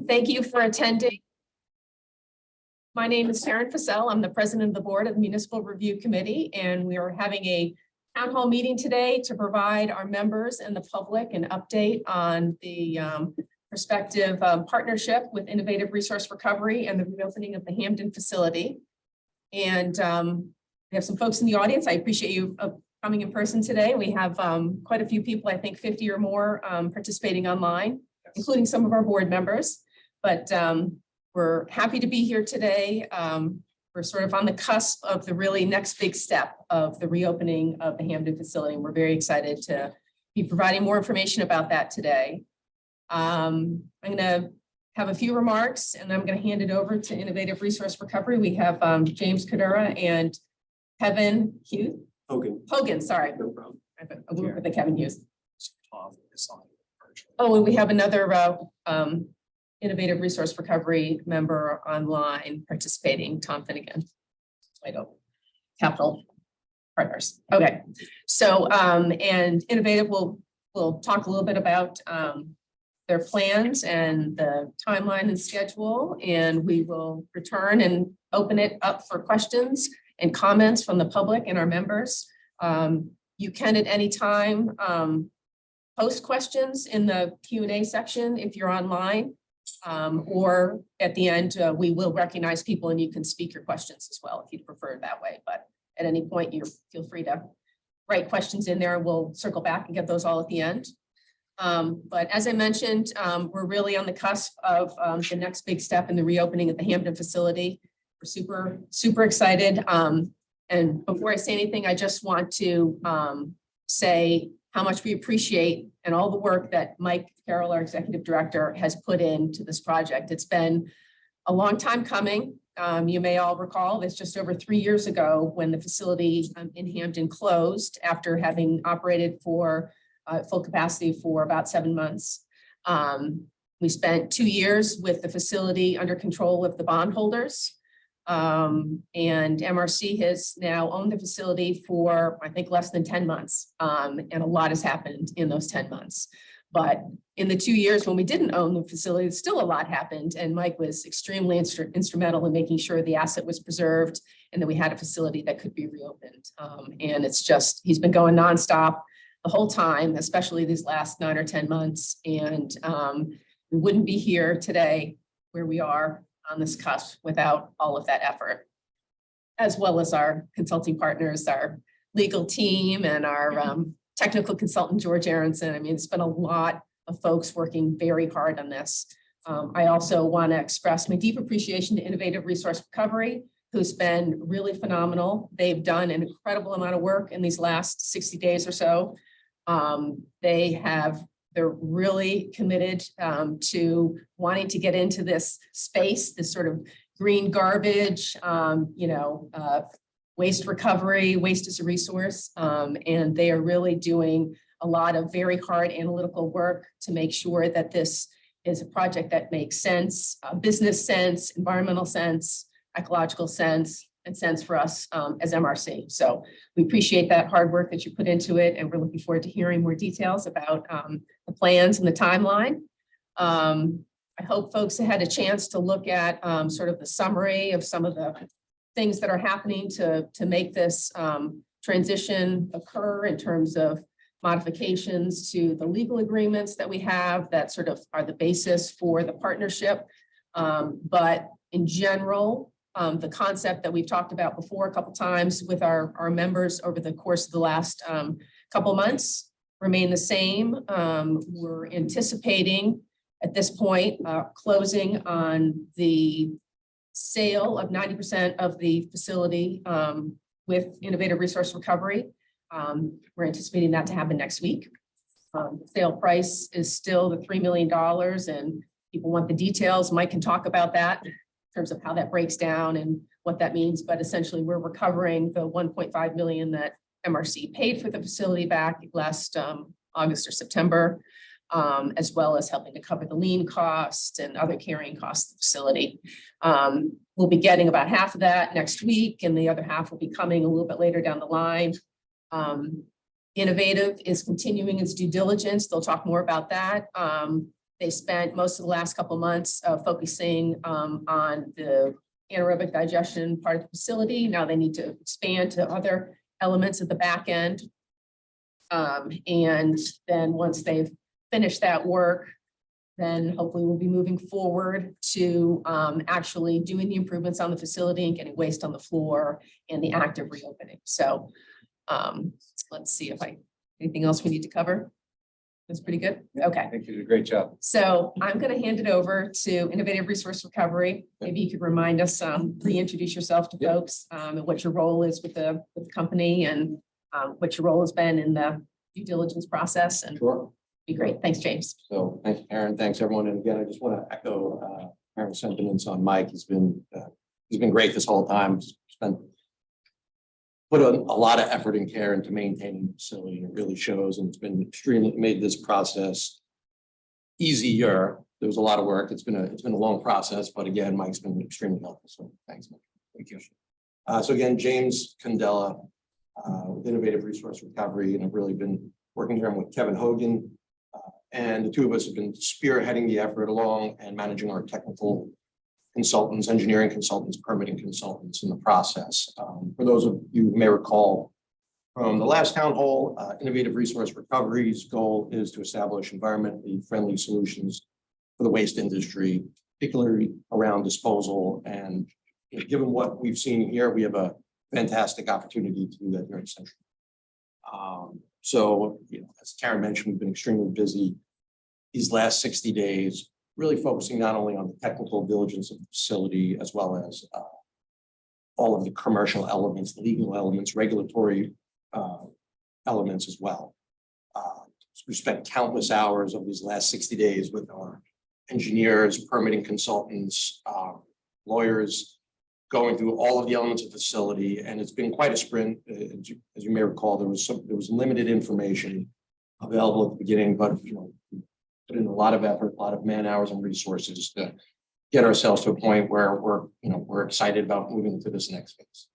Thank you for attending. My name is Taryn Fassell. I'm the president of the board of the Municipal Review Committee, and we are having a town hall meeting today to provide our members and the public an update on the prospective partnership with Innovative Resource Recovery and the reopening of the Hampden facility. And we have some folks in the audience. I appreciate you coming in person today. We have quite a few people, I think 50 or more participating online, including some of our board members. But we're happy to be here today. We're sort of on the cusp of the really next big step of the reopening of the Hampden facility. We're very excited to be providing more information about that today. I'm going to have a few remarks and I'm going to hand it over to Innovative Resource Recovery. We have James Kadura and Kevin Hughes. Hogan, sorry. No problem. I went with the Kevin Hughes. Oh, and we have another Innovative Resource Recovery member online participating, Tom Finnegan, Capital Partners. Okay, so and Innovative will talk a little bit about their plans and the timeline and schedule, and we will return and open it up for questions and comments from the public and our members. You can at any time post questions in the Q&A section if you're online, or at the end, we will recognize people and you can speak your questions as well if you prefer it that way. But at any point, you feel free to write questions in there. We'll circle back and get those all at the end. But as I mentioned, we're really on the cusp of the next big step in the reopening of the Hampden facility. We're super excited. And before I say anything, I just want to say how much we appreciate and all the work that Mike Carroll, our executive director, has put into this project. It's been a long time coming. You may all recall it's just over 3 years ago when the facility in Hampden closed after having operated for full capacity for about 7 months. We spent 2 years with the facility under control of the bondholders. And MRC has now owned the facility for, I think, less than 10 months. And a lot has happened in those 10 months. But in the 2 years when we didn't own the facility, still a lot happened. And Mike was extremely instrumental in making sure the asset was preserved and that we had a facility that could be reopened. And it's just, he's been going nonstop the whole time, especially these last 9 or 10 months. And we wouldn't be here today where we are on this cusp without all of that effort, as well as our consulting partners, our legal team, and our technical consultant, George Aronson. I mean, it's been a lot of folks working very hard on this. I also want to express my deep appreciation to Innovative Resource Recovery, who's been really phenomenal. They've done an incredible amount of work in these last 60 days or so. They're really committed to wanting to get into this space, this sort of green garbage, waste recovery, waste as a resource. And they are really doing a lot of very hard analytical work to make sure that this is a project that makes sense, business sense, environmental sense, ecological sense, and sense for us as MRC. So we appreciate that hard work that you put into it, and we're looking forward to hearing more details about the plans and the timeline. I hope folks have had a chance to look at sort of the summary of some of the things that are happening to make this transition occur in terms of modifications to the legal agreements that we have that sort of are the basis for the partnership. But in general, the concept that we've talked about before a couple times with our members over the course of the last couple months remain the same. We're anticipating at this point closing on the sale of 90% of the facility with Innovative Resource Recovery. We're anticipating that to happen next week. The sale price is still the $3 million, and people want the details. Mike can talk about that in terms of how that breaks down and what that means. But essentially, we're recovering the $1.5 million that MRC paid for the facility back last August or September, as well as helping to cover the lien costs and other carrying costs of the facility. We'll be getting about half of that next week, and the other half will be coming a little bit later down the line. Innovative is continuing its due diligence. They'll talk more about that. They spent most of the last couple of months focusing on the anaerobic digestion part of the facility. Now they need to expand to other elements at the back end. And then once they've finished that work, then hopefully we'll be moving forward to actually doing the improvements on the facility and getting waste on the floor and the active reopening. So let's see if anything else we need to cover. That's pretty good. Okay. I think you did a great job. So I'm going to hand it over to Innovative Resource Recovery. Maybe you could remind us, reintroduce yourself to folks, and what your role is with the company, and what your role has been in the due diligence process. And Sure. be great. Thanks, James. So thanks, Aaron. Thanks, everyone. And again, I just want to echo Aaron's sentiments on Mike. He's been great this whole time. Put a lot of effort and care into maintaining the facility. It really shows, and it's been extremely made this process easier. There was a lot of work. It's been a long process, but again, Mike's been extremely helpful. So thanks, Mike. Thank you. So again, James Candela with Innovative Resource Recovery, and I've really been working here with Kevin Hogan, and the two of us have been spearheading the effort along and managing our technical consultants, engineering consultants, permitting consultants in the process. For those of you who may recall from the last town hall, Innovative Resource Recovery's goal is to establish environmentally friendly solutions for the waste industry, particularly around disposal. And given what we've seen here, we have a fantastic opportunity to do that here in Central. So, as Karen mentioned, we've been extremely busy these last 60 days, really focusing not only on the technical diligence of the facility, as well as all of the commercial elements, legal elements, regulatory elements as well. We spent countless hours of these last 60 days with our engineers, permitting consultants, lawyers, going through all of the elements of the facility, and it's been quite a sprint. As you may recall, there was limited information available at the beginning, but put in a lot of effort, a lot of man hours and resources to get ourselves to a point where we're excited about moving to this next phase.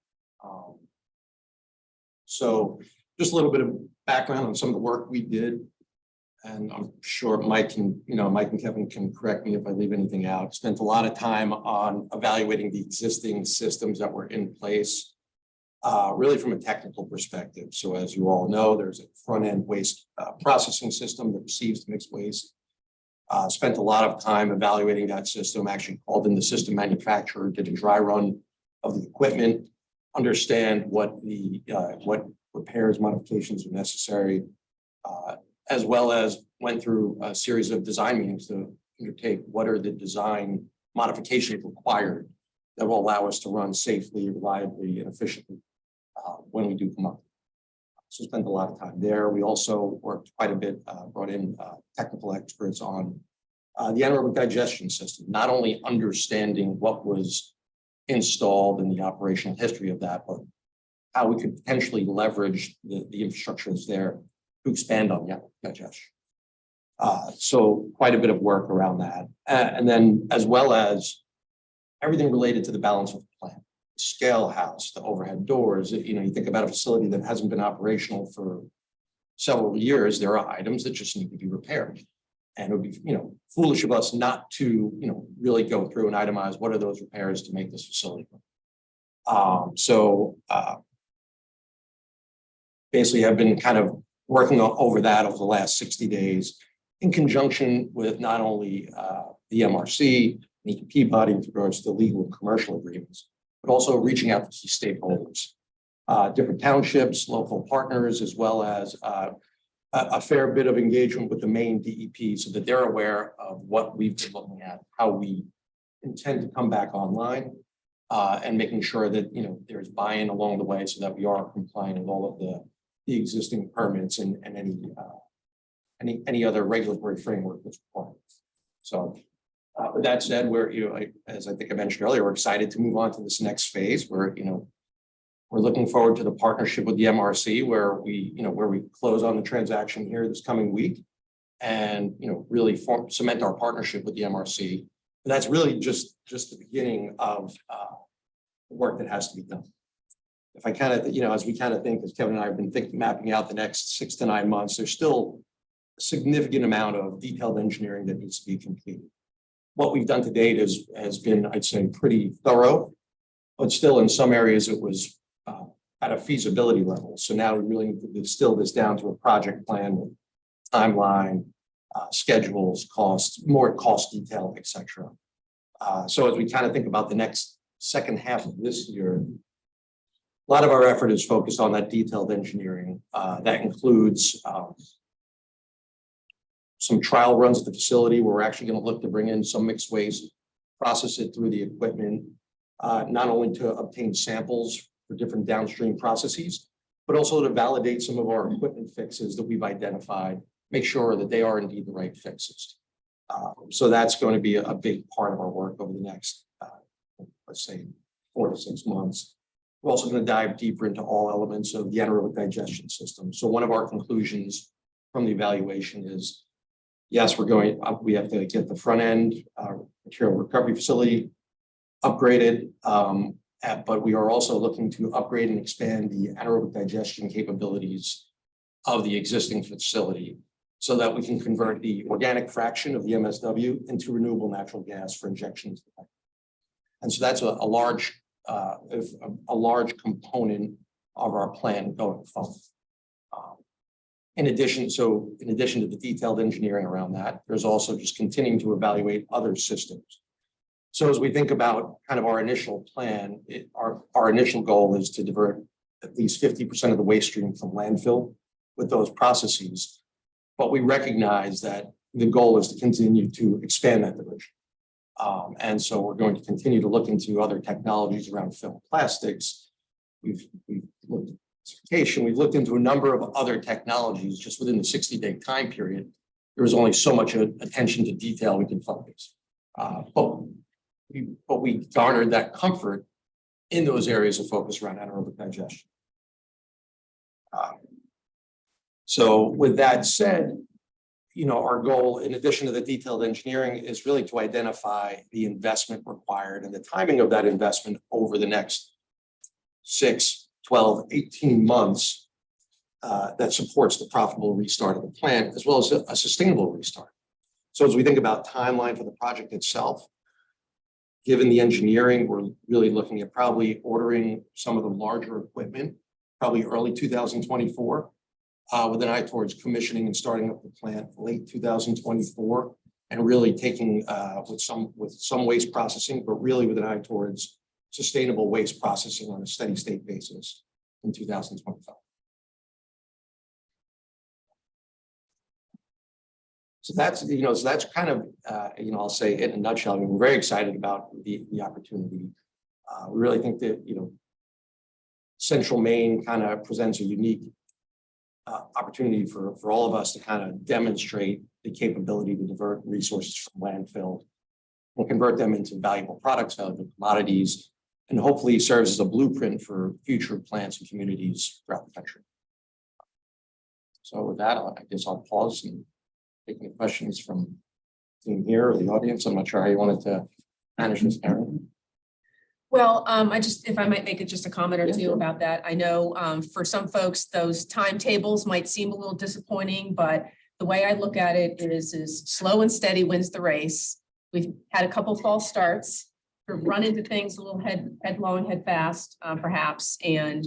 So just a little bit of background on some of the work we did, and I'm sure Mike and Kevin can correct me if I leave anything out. Spent a lot of time on evaluating the existing systems that were in place, really from a technical perspective. So as you all know, there's a front-end waste processing system that receives mixed waste. Spent a lot of time evaluating that system, actually called in the system manufacturer, did a dry run of the equipment, understand what repairs, modifications are necessary, as well as went through a series of design meetings to undertake what are the design modifications required that will allow us to run safely, reliably, and efficiently when we do come up. So spent a lot of time there. We also worked quite a bit, brought in technical experts on the anaerobic digestion system, not only understanding what was installed in the operational history of that, but how we could potentially leverage the infrastructure that's there to expand on the digestion. So quite a bit of work around that. And then as well as everything related to the balance of the plant, scale house, the overhead doors. You think about a facility that hasn't been operational for several years, there are items that just need to be repaired. And it would be, foolish of us not to, really go through and itemize what are those repairs to make this facility work. Basically I've been kind of working over that over the last 60 days in conjunction with not only the MRC, the EQP body with regards to legal and commercial agreements, but also reaching out to key stakeholders, different townships, local partners, as well as a fair bit of engagement with the main DEP so that they're aware of what we've been looking at, how we intend to come back online, and making sure that there's buy-in along the way so that we are compliant with all of the existing permits and any other regulatory framework that's required. So with that said, we're, as I think I mentioned earlier, we're excited to move on to this next phase where, we're looking forward to the partnership with the MRC where we close on the transaction here this coming week and, really cement our partnership with the MRC. But that's really just the beginning of the work that has to be done. If I kind of, as we kind of think, as Kevin and I have been mapping out the next 6 to 9 months, there's still significant amount of detailed engineering that needs to be completed. What we've done to date has been, I'd say, pretty thorough, but still in some areas it was at a feasibility level. So now we really need to distill this down to a project plan, timeline, schedules, costs, more cost detail, etc. So as we kind of think about the next second half of this year, a lot of our effort is focused on that detailed engineering. That includes some trial runs at the facility where we're actually going to look to bring in some mixed waste, process it through the equipment, not only to obtain samples for different downstream processes, but also to validate some of our equipment fixes that we've identified, make sure that they are indeed the right fixes. So that's going to be a big part of our work over the next, let's say, 4 to 6 months. We're also going to dive deeper into all elements of the anaerobic digestion system. So one of our conclusions from the evaluation is, yes, we have to get the front end material recovery facility upgraded, but we are also looking to upgrade and expand the anaerobic digestion capabilities of the existing facility so that we can convert the organic fraction of the MSW into renewable natural gas for injection into the pipe. And so that's a large component of our plan going forward. In addition to the detailed engineering around that, there's also just continuing to evaluate other systems. So as we think about kind of our initial plan, our initial goal is to divert at least 50% of the waste stream from landfill with those processes. But we recognize that the goal is to continue to expand that diversion. And so we're going to continue to look into other technologies around film plastics. We've looked at certification. We've looked into a number of other technologies just within the 60-day time period. There was only so much attention to detail we could focus. But we garnered that comfort in those areas of focus around anaerobic digestion. So with that said, our goal, in addition to the detailed engineering, is really to identify the investment required and the timing of that investment over the next 6, 12, 18 months that supports the profitable restart of the plant, as well as a sustainable restart. So as we think about timeline for the project itself, given the engineering, we're really looking at probably ordering some of the larger equipment, probably early 2024. With an eye towards commissioning and starting up the plant late 2024, and really taking with some waste processing, but really with an eye towards sustainable waste processing on a steady state basis in 2025. So that's kind of I'll say in a nutshell. I mean, we're very excited about the opportunity. We really think that Central Maine kind of presents a unique opportunity for all of us to kind of demonstrate the capability to divert resources from landfill and convert them into valuable products, valuable commodities, and hopefully serves as a blueprint for future plants and communities throughout the country. So with that, I guess I'll pause and take any questions from the team here or the audience. I'm not sure how you wanted to manage this, Aaron. Well, if I might make just a comment or two about that. I know for some folks, those timetables might seem a little disappointing, but the way I look at it is slow and steady wins the race. We've had a couple false starts, run into things a little headlong, head fast, perhaps. And,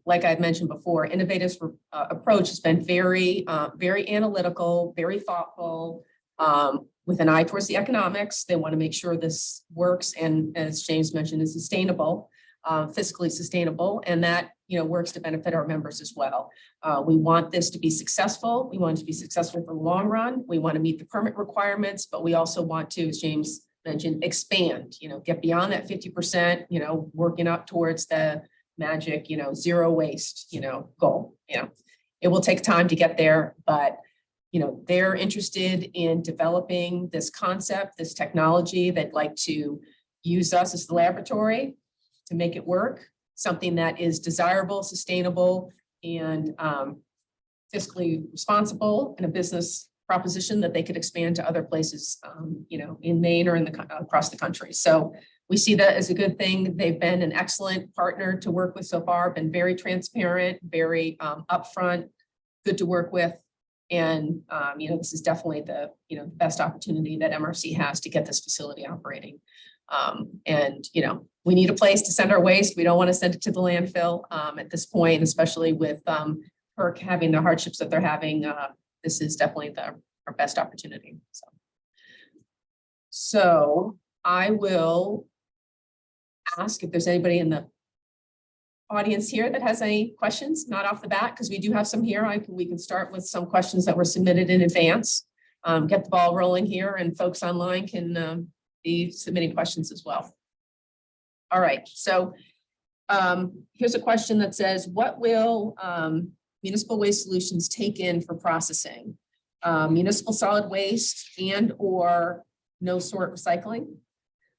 like I've mentioned before, Innovative's approach has been very analytical, very thoughtful, with an eye towards the economics. They want to make sure this works and, as James mentioned, is sustainable, fiscally sustainable, and that works to benefit our members as well. We want this to be successful. We want it to be successful for the long run. We want to meet the permit requirements, but we also want to, as James mentioned, expand. Get beyond that 50%. Working up towards the magic, zero waste, goal. It will take time to get there, but they're interested in developing this concept, this technology. They'd like to use us as the laboratory to make it work, something that is desirable, sustainable, and fiscally responsible, and a business proposition that they could expand to other places, in Maine or across the country. So we see that as a good thing. They've been an excellent partner to work with so far, been very transparent, very upfront, good to work with. And, this is definitely the, best opportunity that MRC has to get this facility operating. And, we need a place to send our waste. We don't want to send it to the landfill at this point, especially with PERC having the hardships that they're having. This is definitely our best opportunity. So I will ask if there's anybody in the audience here that has any questions, not off the bat, because we do have some here. We can start with some questions that were submitted in advance. Get the ball rolling here, and folks online can be submitting questions as well. All right, so here's a question that says, what will Municipal Waste Solutions take in for processing? Municipal solid waste and or no sort recycling?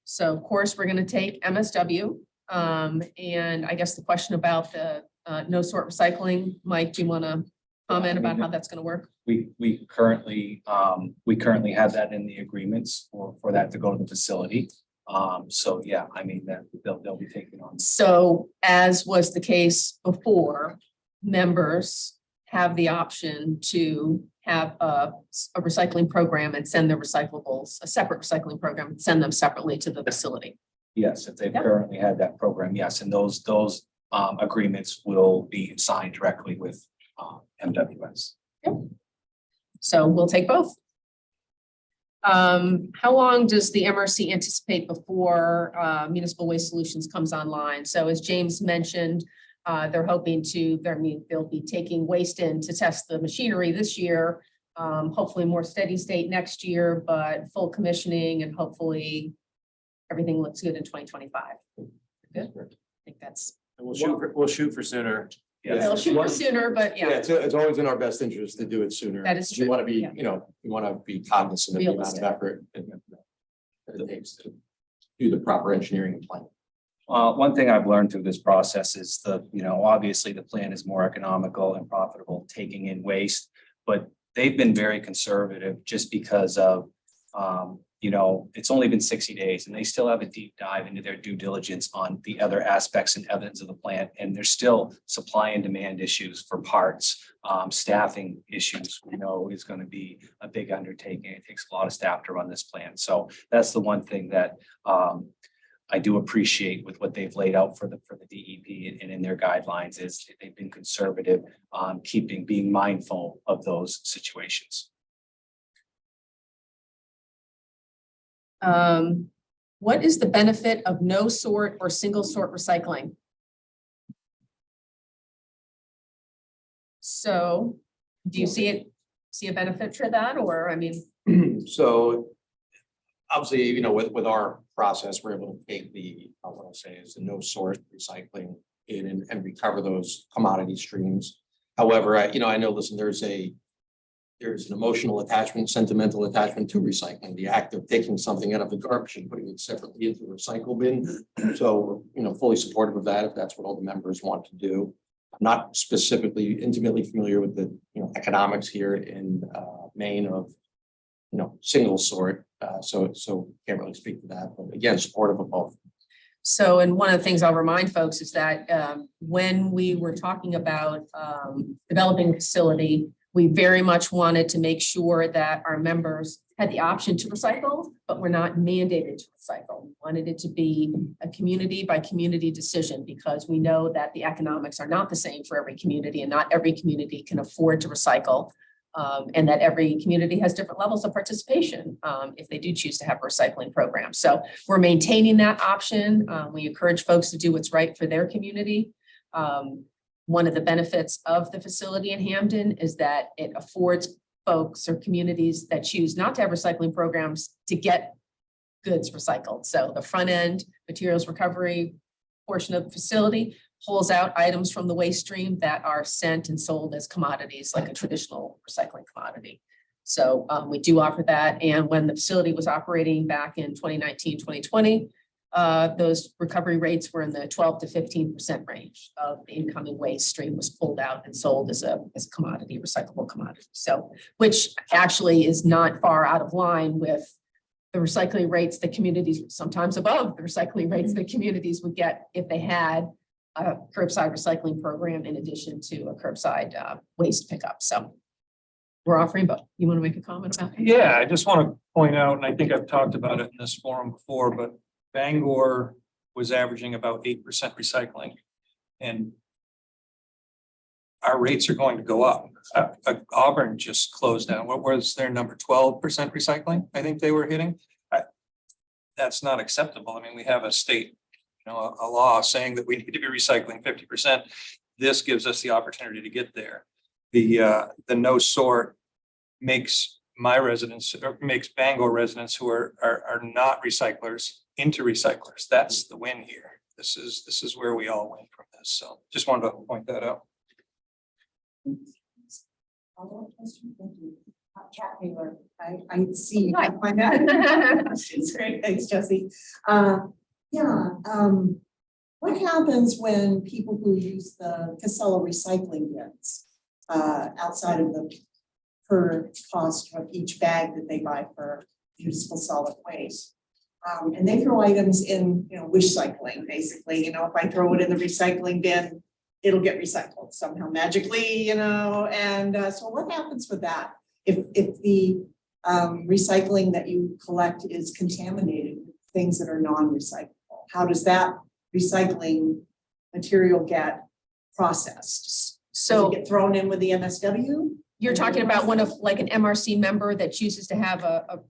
So of course, we're going to take MSW. And I guess the question about the no sort recycling, Mike, do you want to comment about how that's going to work? We currently have that in the agreements for that to go to the facility. So yeah, I mean, that they'll be taking on. So as was the case before, members have the option to have a recycling program and send their recyclables, a separate recycling program, and send them separately to the facility. Yes, if they've Yep. currently had that program, yes, and those agreements will be signed directly with MWS. So we'll take both. How long does the MRC anticipate before Municipal Waste Solutions comes online? So as James mentioned, they're hoping to, they'll be taking waste in to test the machinery this year, hopefully more steady state next year, but full commissioning and hopefully everything looks good in 2025. Good. I think that's. We'll shoot for sooner. They'll shoot for sooner, but yeah. It's always in our best interest to do it sooner. That is We true. want to be, Yeah. we want to be cognizant of the amount of Realistic. effort that it takes to do the proper engineering and planning. One thing I've learned through this process is obviously the plan is more economical and profitable taking in waste, but they've been very conservative just because of, it's only been 60 days and they still have a deep dive into their due diligence on the other aspects and evidence of the plant. And there's still supply and demand issues for parts, staffing issues, is going to be a big undertaking. It takes a lot of staff to run this plant. So that's the one thing that I do appreciate with what they've laid out for the DEP and in their guidelines is they've been conservative on being mindful of those situations. What is the benefit of no sort or single sort recycling? So do you see a benefit for that? Or, I mean, So obviously, with our process, we're able to take I want to say is the no sort recycling in and recover those commodity streams. However, I know, listen, there's an emotional attachment, sentimental attachment to recycling, the act of taking something out of the garbage and putting it separately into the recycle bin. So, fully supportive of that if that's what all the members want to do. I'm not specifically intimately familiar with the economics here in Maine of single sort. So can't really speak to that, but again, supportive of both. so, and one of the things I'll remind folks is that when we were talking about developing a facility, we very much wanted to make sure that our members had the option to recycle, but we're not mandated to recycle. We wanted it to be a community by community decision because we know that the economics are not the same for every community and not every community can afford to recycle. And that every community has different levels of participation if they do choose to have a recycling program. So we're maintaining that option. We encourage folks to do what's right for their community. One of the benefits of the facility in Hamden is that it affords folks or communities that choose not to have recycling programs to get goods recycled. So the front end materials recovery portion of the facility pulls out items from the waste stream that are sent and sold as commodities like a traditional recycling commodity. So we do offer that. And when the facility was operating back in 2019, 2020, those recovery rates were in the 12 to 15% range of the incoming waste stream was pulled out and sold as a commodity, recyclable commodity. So, which actually is not far out of line with the recycling rates that communities, sometimes above the recycling rates that communities would get if they had a curbside recycling program in addition to a curbside waste pickup. So we're offering, but you want to make a comment about it? Yeah, I just want to point out, and I think I've talked about it in this forum before, but Bangor was averaging about 8% recycling. And our rates are going to go up. Auburn just closed down. What was their number? 12% recycling, I think they were hitting. That's not acceptable. I mean, we have a state, a law saying that we need to be recycling 50%. This gives us the opportunity to get there. The no sort makes my residents, or makes Bangor residents who are not recyclers into recyclers. That's the win here. This is where we all win from this. So just wanted to point that out. Cat Taylor, I see. Hi. My bad. It's great. Thanks, Jesse. What happens when people who use the Casella recycling bins outside of the per cost of each bag that they buy for municipal solid waste? And they throw items in, wish cycling, basically. If I throw it in the recycling bin, it'll get recycled somehow magically, and so what happens with that? If the recycling that you collect is contaminated with things that are non-recyclable, how does that recycling material get processed? Does So it get thrown in with the MSW? you're talking about one of like an MRC member that chooses to have a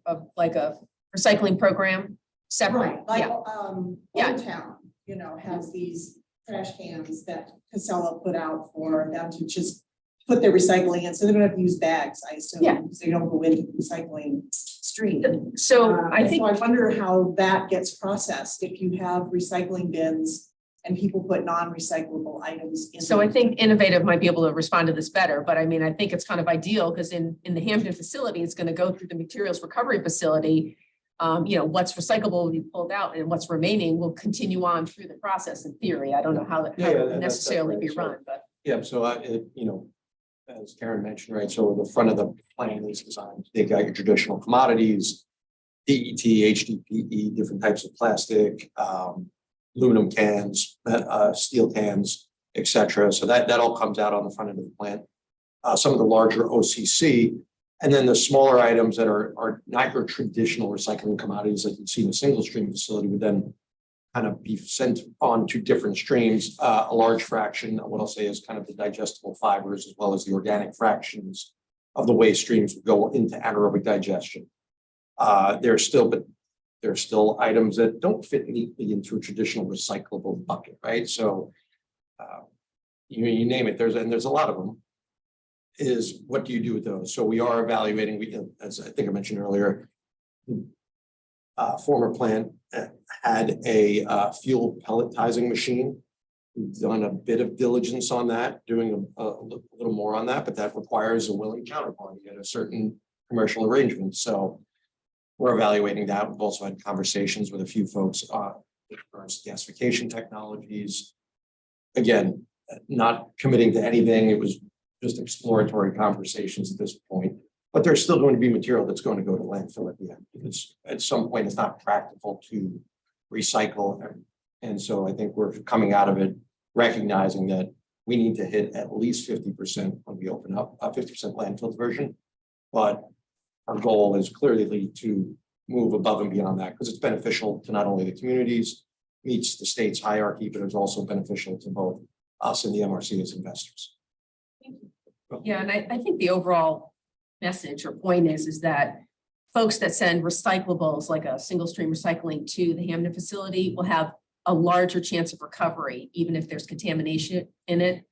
recycling program separate. Right, like, Yeah. Yeah. Old Town, has these trash cans that Casella put out for them to just put their recycling in, so they don't have to use bags, I assume. Yeah. Because they don't go into the recycling stream. So I think So I wonder how that gets processed if you have recycling bins and people put non-recyclable items in. So I think Innovative might be able to respond to this better, but I mean, I think it's kind of ideal because in the Hampton facility, it's going to go through the materials recovery facility. What's recyclable will be pulled out and what's remaining will continue on through the process in theory. I don't know how that Yeah, will that's necessarily right. be So- run, but Yeah, so as Karen mentioned, right, so the front of the plan is designed to take out your traditional commodities, PET, HDPE, different types of plastic, aluminum cans, steel cans, et cetera. So that all comes out on the front end of the plant. Some of the larger OCC, and then the smaller items that are not your traditional recycling commodities that you see in a single stream facility would then kind of be sent on to different streams. A large fraction, what I'll say is kind of the digestible fibers as well as the organic fractions of the waste streams would go into anaerobic digestion. There are still items that don't fit neatly into a traditional recyclable bucket, right? So you name it, there's a lot of them. Is what do you do with those? So we are evaluating, as I think I mentioned earlier, former plant had a fuel pelletizing machine. We've done a bit of diligence on that, doing a little more on that, but that requires a willing counterparty at a certain commercial arrangement. So we're evaluating that. We've also had conversations with a few folks with regards to gasification technologies. Again, not committing to anything. It was just exploratory conversations at this point. But there's still going to be material that's going to go to landfill at the end. Because at some point, it's not practical to recycle. And so I think we're coming out of it recognizing that we need to hit at least 50% when we open up, 50% landfill diversion. But our goal is clearly to move above and beyond that because it's beneficial to not only the communities, meets the state's hierarchy, but it's also beneficial to both us and the MRC as investors. yeah, and I think the overall message or point is that folks that send recyclables like a single stream recycling to the Hampton facility will have a larger chance of recovery, even if there's contamination in it,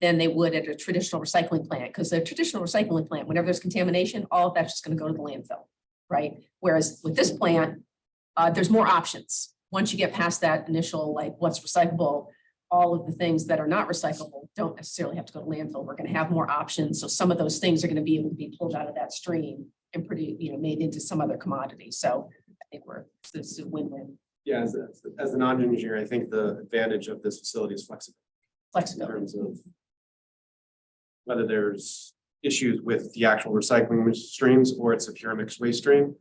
than they would at a traditional recycling plant. Because the traditional recycling plant, whenever there's contamination, all of that's just going to go to the landfill, right? Whereas with this plant, there's more options. Once you get past that initial, like what's recyclable, all of the things that are not recyclable don't necessarily have to go to landfill. We're going to have more options. So some of those things are going to be able to be pulled out of that stream and made into some other commodity. So I think this is a win-win. Yeah, as a non-engineer, I think the advantage of this facility is flexibility in Flexibility. terms of whether there's issues with the actual recycling streams or it's a pure mixed waste stream.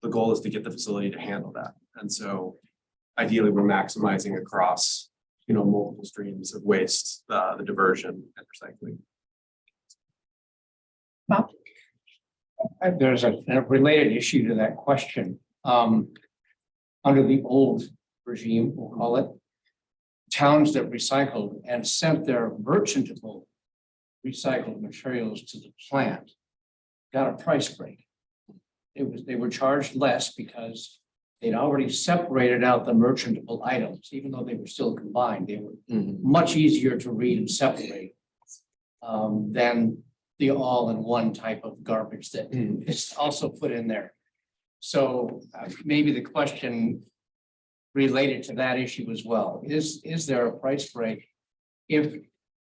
The goal is to get the facility to handle that. And so ideally, we're maximizing across multiple streams of waste, the diversion and recycling. Bob? There's a related issue to that question. Under the old regime, we'll call it, towns that recycled and sent their merchantable recycled materials to the plant got a price break. They were charged less because they'd already separated out the merchantable items, even though they were still combined. They were much easier to read and separate than the all-in-one type of garbage that is also put in there. So maybe the question related to that issue as well, is there a price break if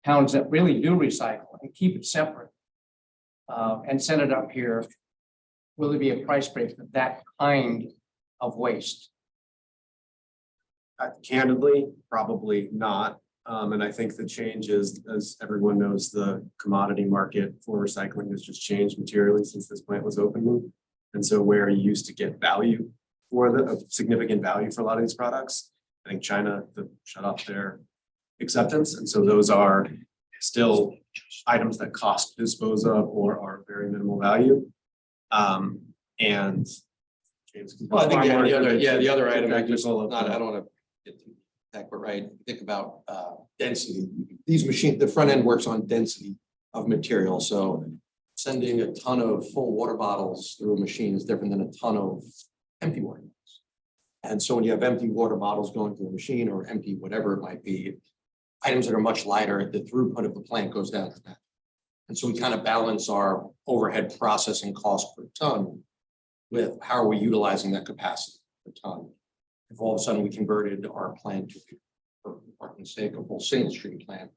towns that really do recycle and keep it separate and send it up here, will there be a price break for that kind of waste? Candidly, probably not. And I think the change is, as everyone knows, the commodity market for recycling has just changed materially since this plant was opened. And so where you used to get value for a significant value for a lot of these products, I think China shut off their acceptance. And so those are still items that cost to dispose of or are very minimal value. And James can Well, I think far more the other item, I technical of don't the- want to get too tech, but right, think about density. These machines, the front end works on density of material, so sending a ton of full water bottles through a machine is different than a ton of empty water bottles. And so when you have empty water bottles going through a machine or empty whatever it might be, items that are much lighter, the throughput of the plant goes down to that. And so we kind of balance our overhead processing cost per ton with how are we utilizing that capacity per ton. If all of a sudden we converted our plant to, for argument's sake, a full single stream plant,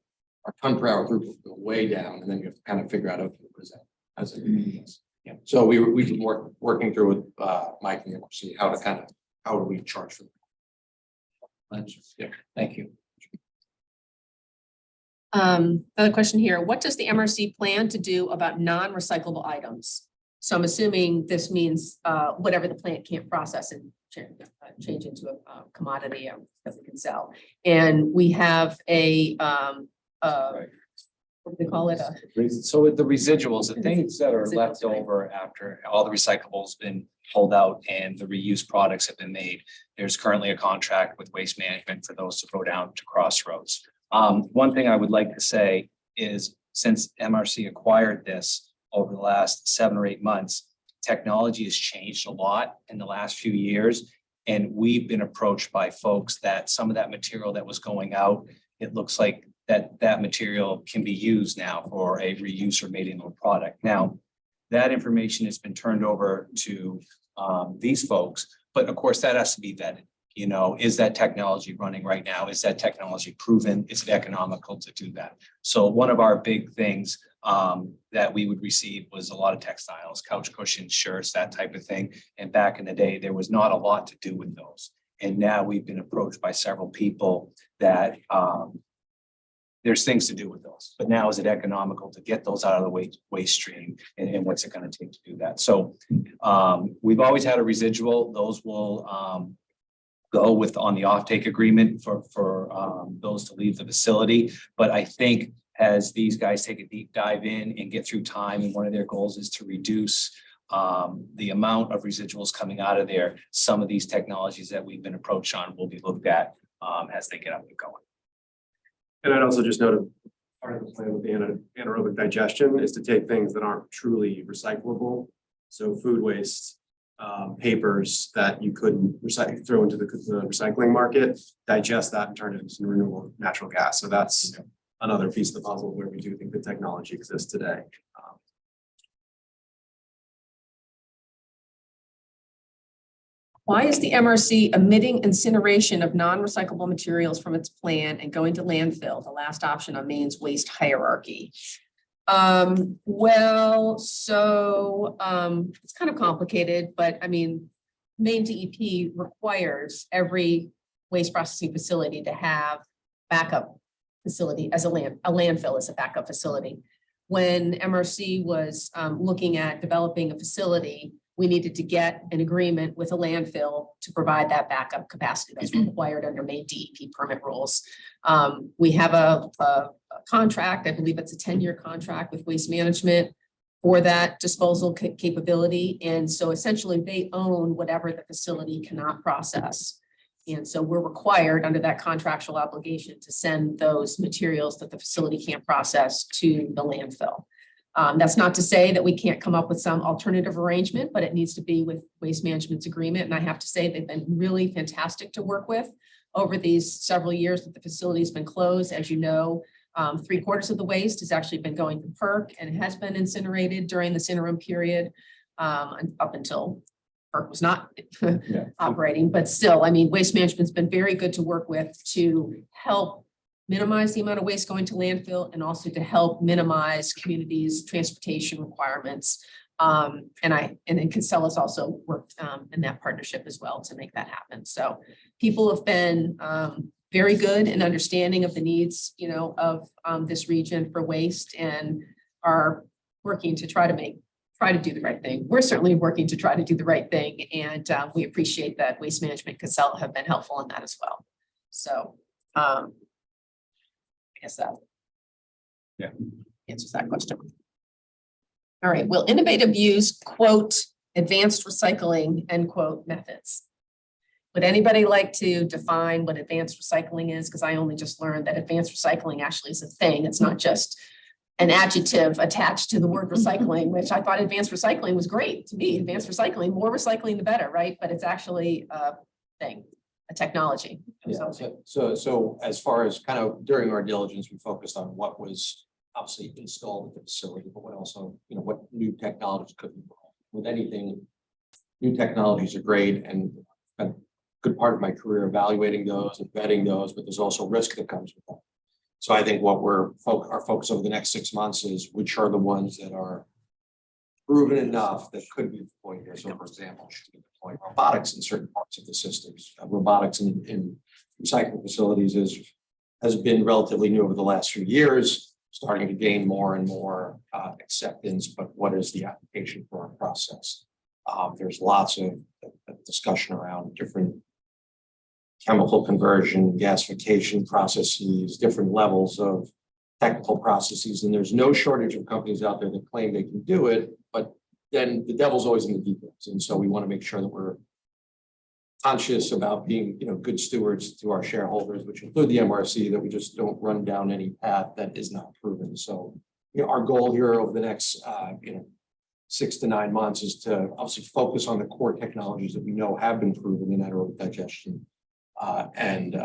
our ton per hour throughput will go way down, and then you have to kind of figure out, okay, what is that? How's it? Yeah. So we've been working through with Mike and the MRC how do we charge for that? Yeah, thank you. Another question here. What does the MRC plan to do about non-recyclable items? So I'm assuming this means whatever the plant can't process and change into a commodity that we can sell. And we have what do they call it? So with the residuals, the things that are left Residuals, right. over after all the recyclables been pulled out and the reuse products have been made, there's currently a contract with Waste Management for those to go down to Crossroads. One thing I would like to say is since MRC acquired this over the last 7 or 8 months, technology has changed a lot in the last few years. And we've been approached by folks that some of that material that was going out, it looks like that material can be used now for a reuse or made into a product. Now, that information has been turned over to these folks, but of course that has to be vetted. You know, is that technology running right now? Is that technology proven? Is it economical to do that? So one of our big things that we would receive was a lot of textiles, couch cushions, shirts, that type of thing. And back in the day, there was not a lot to do with those. And now we've been approached by several people that there's things to do with those, but now is it economical to get those out of the waste stream and what's it going to take to do that? So we've always had a residual. Those will go with on the offtake agreement for those to leave the facility. But I think as these guys take a deep dive in and get through time, and one of their goals is to reduce the amount of residuals coming out of there, some of these technologies that we've been approached on will be looked at as they get up and going. And I'd also just note part of the plan with the anaerobic digestion is to take things that aren't truly recyclable. So food waste, papers that you couldn't throw into the recycling market, digest that and turn it into renewable natural gas. So that's another piece of the puzzle where we do think the technology exists today. Why is the MRC omitting incineration of non-recyclable materials from its plan and going to landfill, the last option on Maine's waste hierarchy? Well, so it's kind of complicated, but I mean, Maine DEP requires every waste processing facility to have backup facility as a landfill as a backup facility. When MRC was looking at developing a facility, we needed to get an agreement with a landfill to provide that backup capacity that's required under Maine DEP permit rules. We have a contract, I believe it's a 10-year contract with Waste Management. for that disposal capability. And so essentially they own whatever the facility cannot process. And so we're required under that contractual obligation to send those materials that the facility can't process to the landfill. That's not to say that we can't come up with some alternative arrangement, but it needs to be with Waste Management's agreement. And I have to say they've been really fantastic to work with over these several years that the facility's been closed. As you know, 3/4 of the waste has actually been going to PERC and it has been incinerated during this interim period up until PERC was not operating. But still, I mean, Waste Management's been very good to work with to help minimize the amount of waste going to landfill and also to help minimize communities' transportation requirements. And then Casella's also worked in that partnership as well to make that happen. So people have been very good in understanding of the needs, you know, of this region for waste and are working to try to do the right thing. We're certainly working to try to do the right thing. And we appreciate that Waste Management Casella have been helpful in that as well. So I guess that answers that question. All right, will innovative use, quote, advanced recycling, end quote, methods? Would anybody like to define what advanced recycling is? Because I only just learned that advanced recycling actually is a thing. It's not just an adjective attached to the word recycling, which I thought advanced recycling was great to me. Advanced recycling, more recycling, the better, right? But it's actually a thing, a technology. Yeah, so as far as kind of during our diligence, we focused on what was obviously installed at the facility, but what also, you know, what new technologies could be brought. With anything, new technologies are great and a good part of my career evaluating those and vetting those, but there's also risk that comes with them. So I think what our focus over the next 6 months is which are the ones that are proven enough that could be deployed here. So for example, should be deploying robotics in certain parts of the systems. Robotics in recycling facilities has been relatively new over the last few years, starting to gain more and more acceptance, but what is the application for our process? There's lots of discussion around different chemical conversion, gasification processes, different levels of technical processes, and there's no shortage of companies out there that claim they can do it, but then the devil's always in the details. And so we want to make sure that we're conscious about being, you know, good stewards to our shareholders, which include the MRC, that we just don't run down any path that is not proven. So, you know, our goal here over the next, 6 to 9 months is to obviously focus on the core technologies that we know have been proven in anaerobic digestion and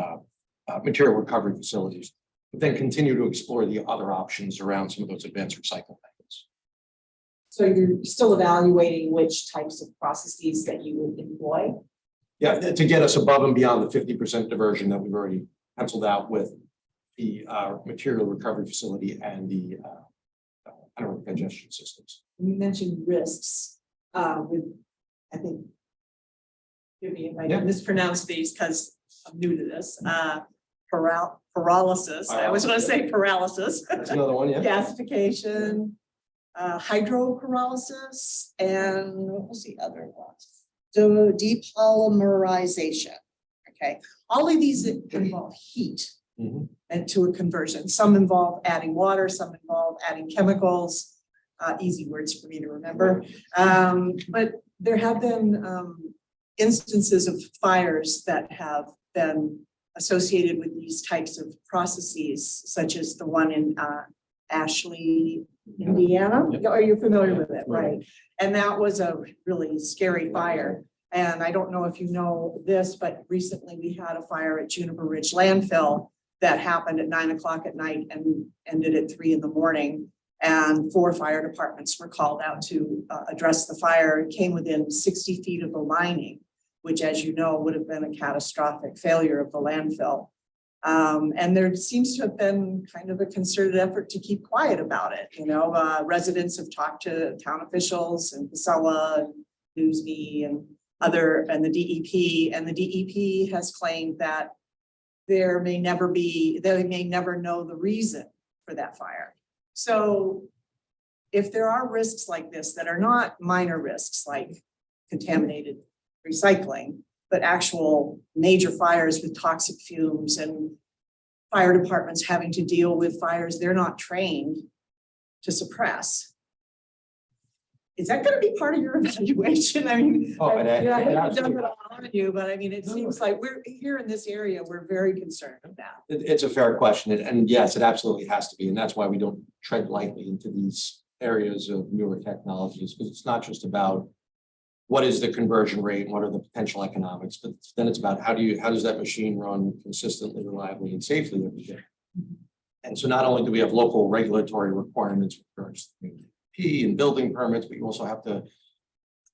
material recovery facilities, but then continue to explore the other options around some of those advanced recycling methods. So you're still evaluating which types of processes that you would employ? Yeah, to get us above and beyond the 50% diversion that we've already penciled out with the material recovery facility and the anaerobic digestion systems. You mentioned risks with, I think, forgive me if I mispronounce these because I'm new to this, paralysis. I always want to say paralysis. That's another one, yeah. Gasification, hydroparalysis, and what was the other one? So depolymerization. Okay, all of these involve heat and to a conversion. Some involve adding water, some involve adding chemicals. Easy words for me to remember. But there have been instances of fires that have been associated with these types of processes, such as the one in Ashley, Indiana. Are you familiar with it? Right. And that was a really scary fire. And I don't know if you know this, but recently we had a fire at Juniper Ridge landfill that happened at 9 o'clock at night and ended at 3 in the morning. And 4 fire departments were called out to address the fire. It came within 60 feet of the lining, which, as you know, would have been a catastrophic failure of the landfill. And there seems to have been kind of a concerted effort to keep quiet about it. You know, residents have talked to town officials and Casella and Newsme and the DEP, and the DEP has claimed that they may never know the reason for that fire. So if there are risks like this that are not minor risks like contaminated recycling, but actual major fires with toxic fumes and fire departments having to deal with fires they're not trained to suppress, is that gonna be part of your evaluation? I mean, Oh, I it- you know, I it hate to dump absolutely- it all on you, but I mean, it seems like we're here in this area, we're very concerned with that. It's a fair question, and yes, it absolutely has to be, and that's why we don't tread lightly into these areas of newer technologies, because it's not just about what is the conversion rate, and what are the potential economics, but then it's about how does that machine run consistently, reliably, and safely every day? And so not only do we have local regulatory requirements with regards to P and building permits, but you also have to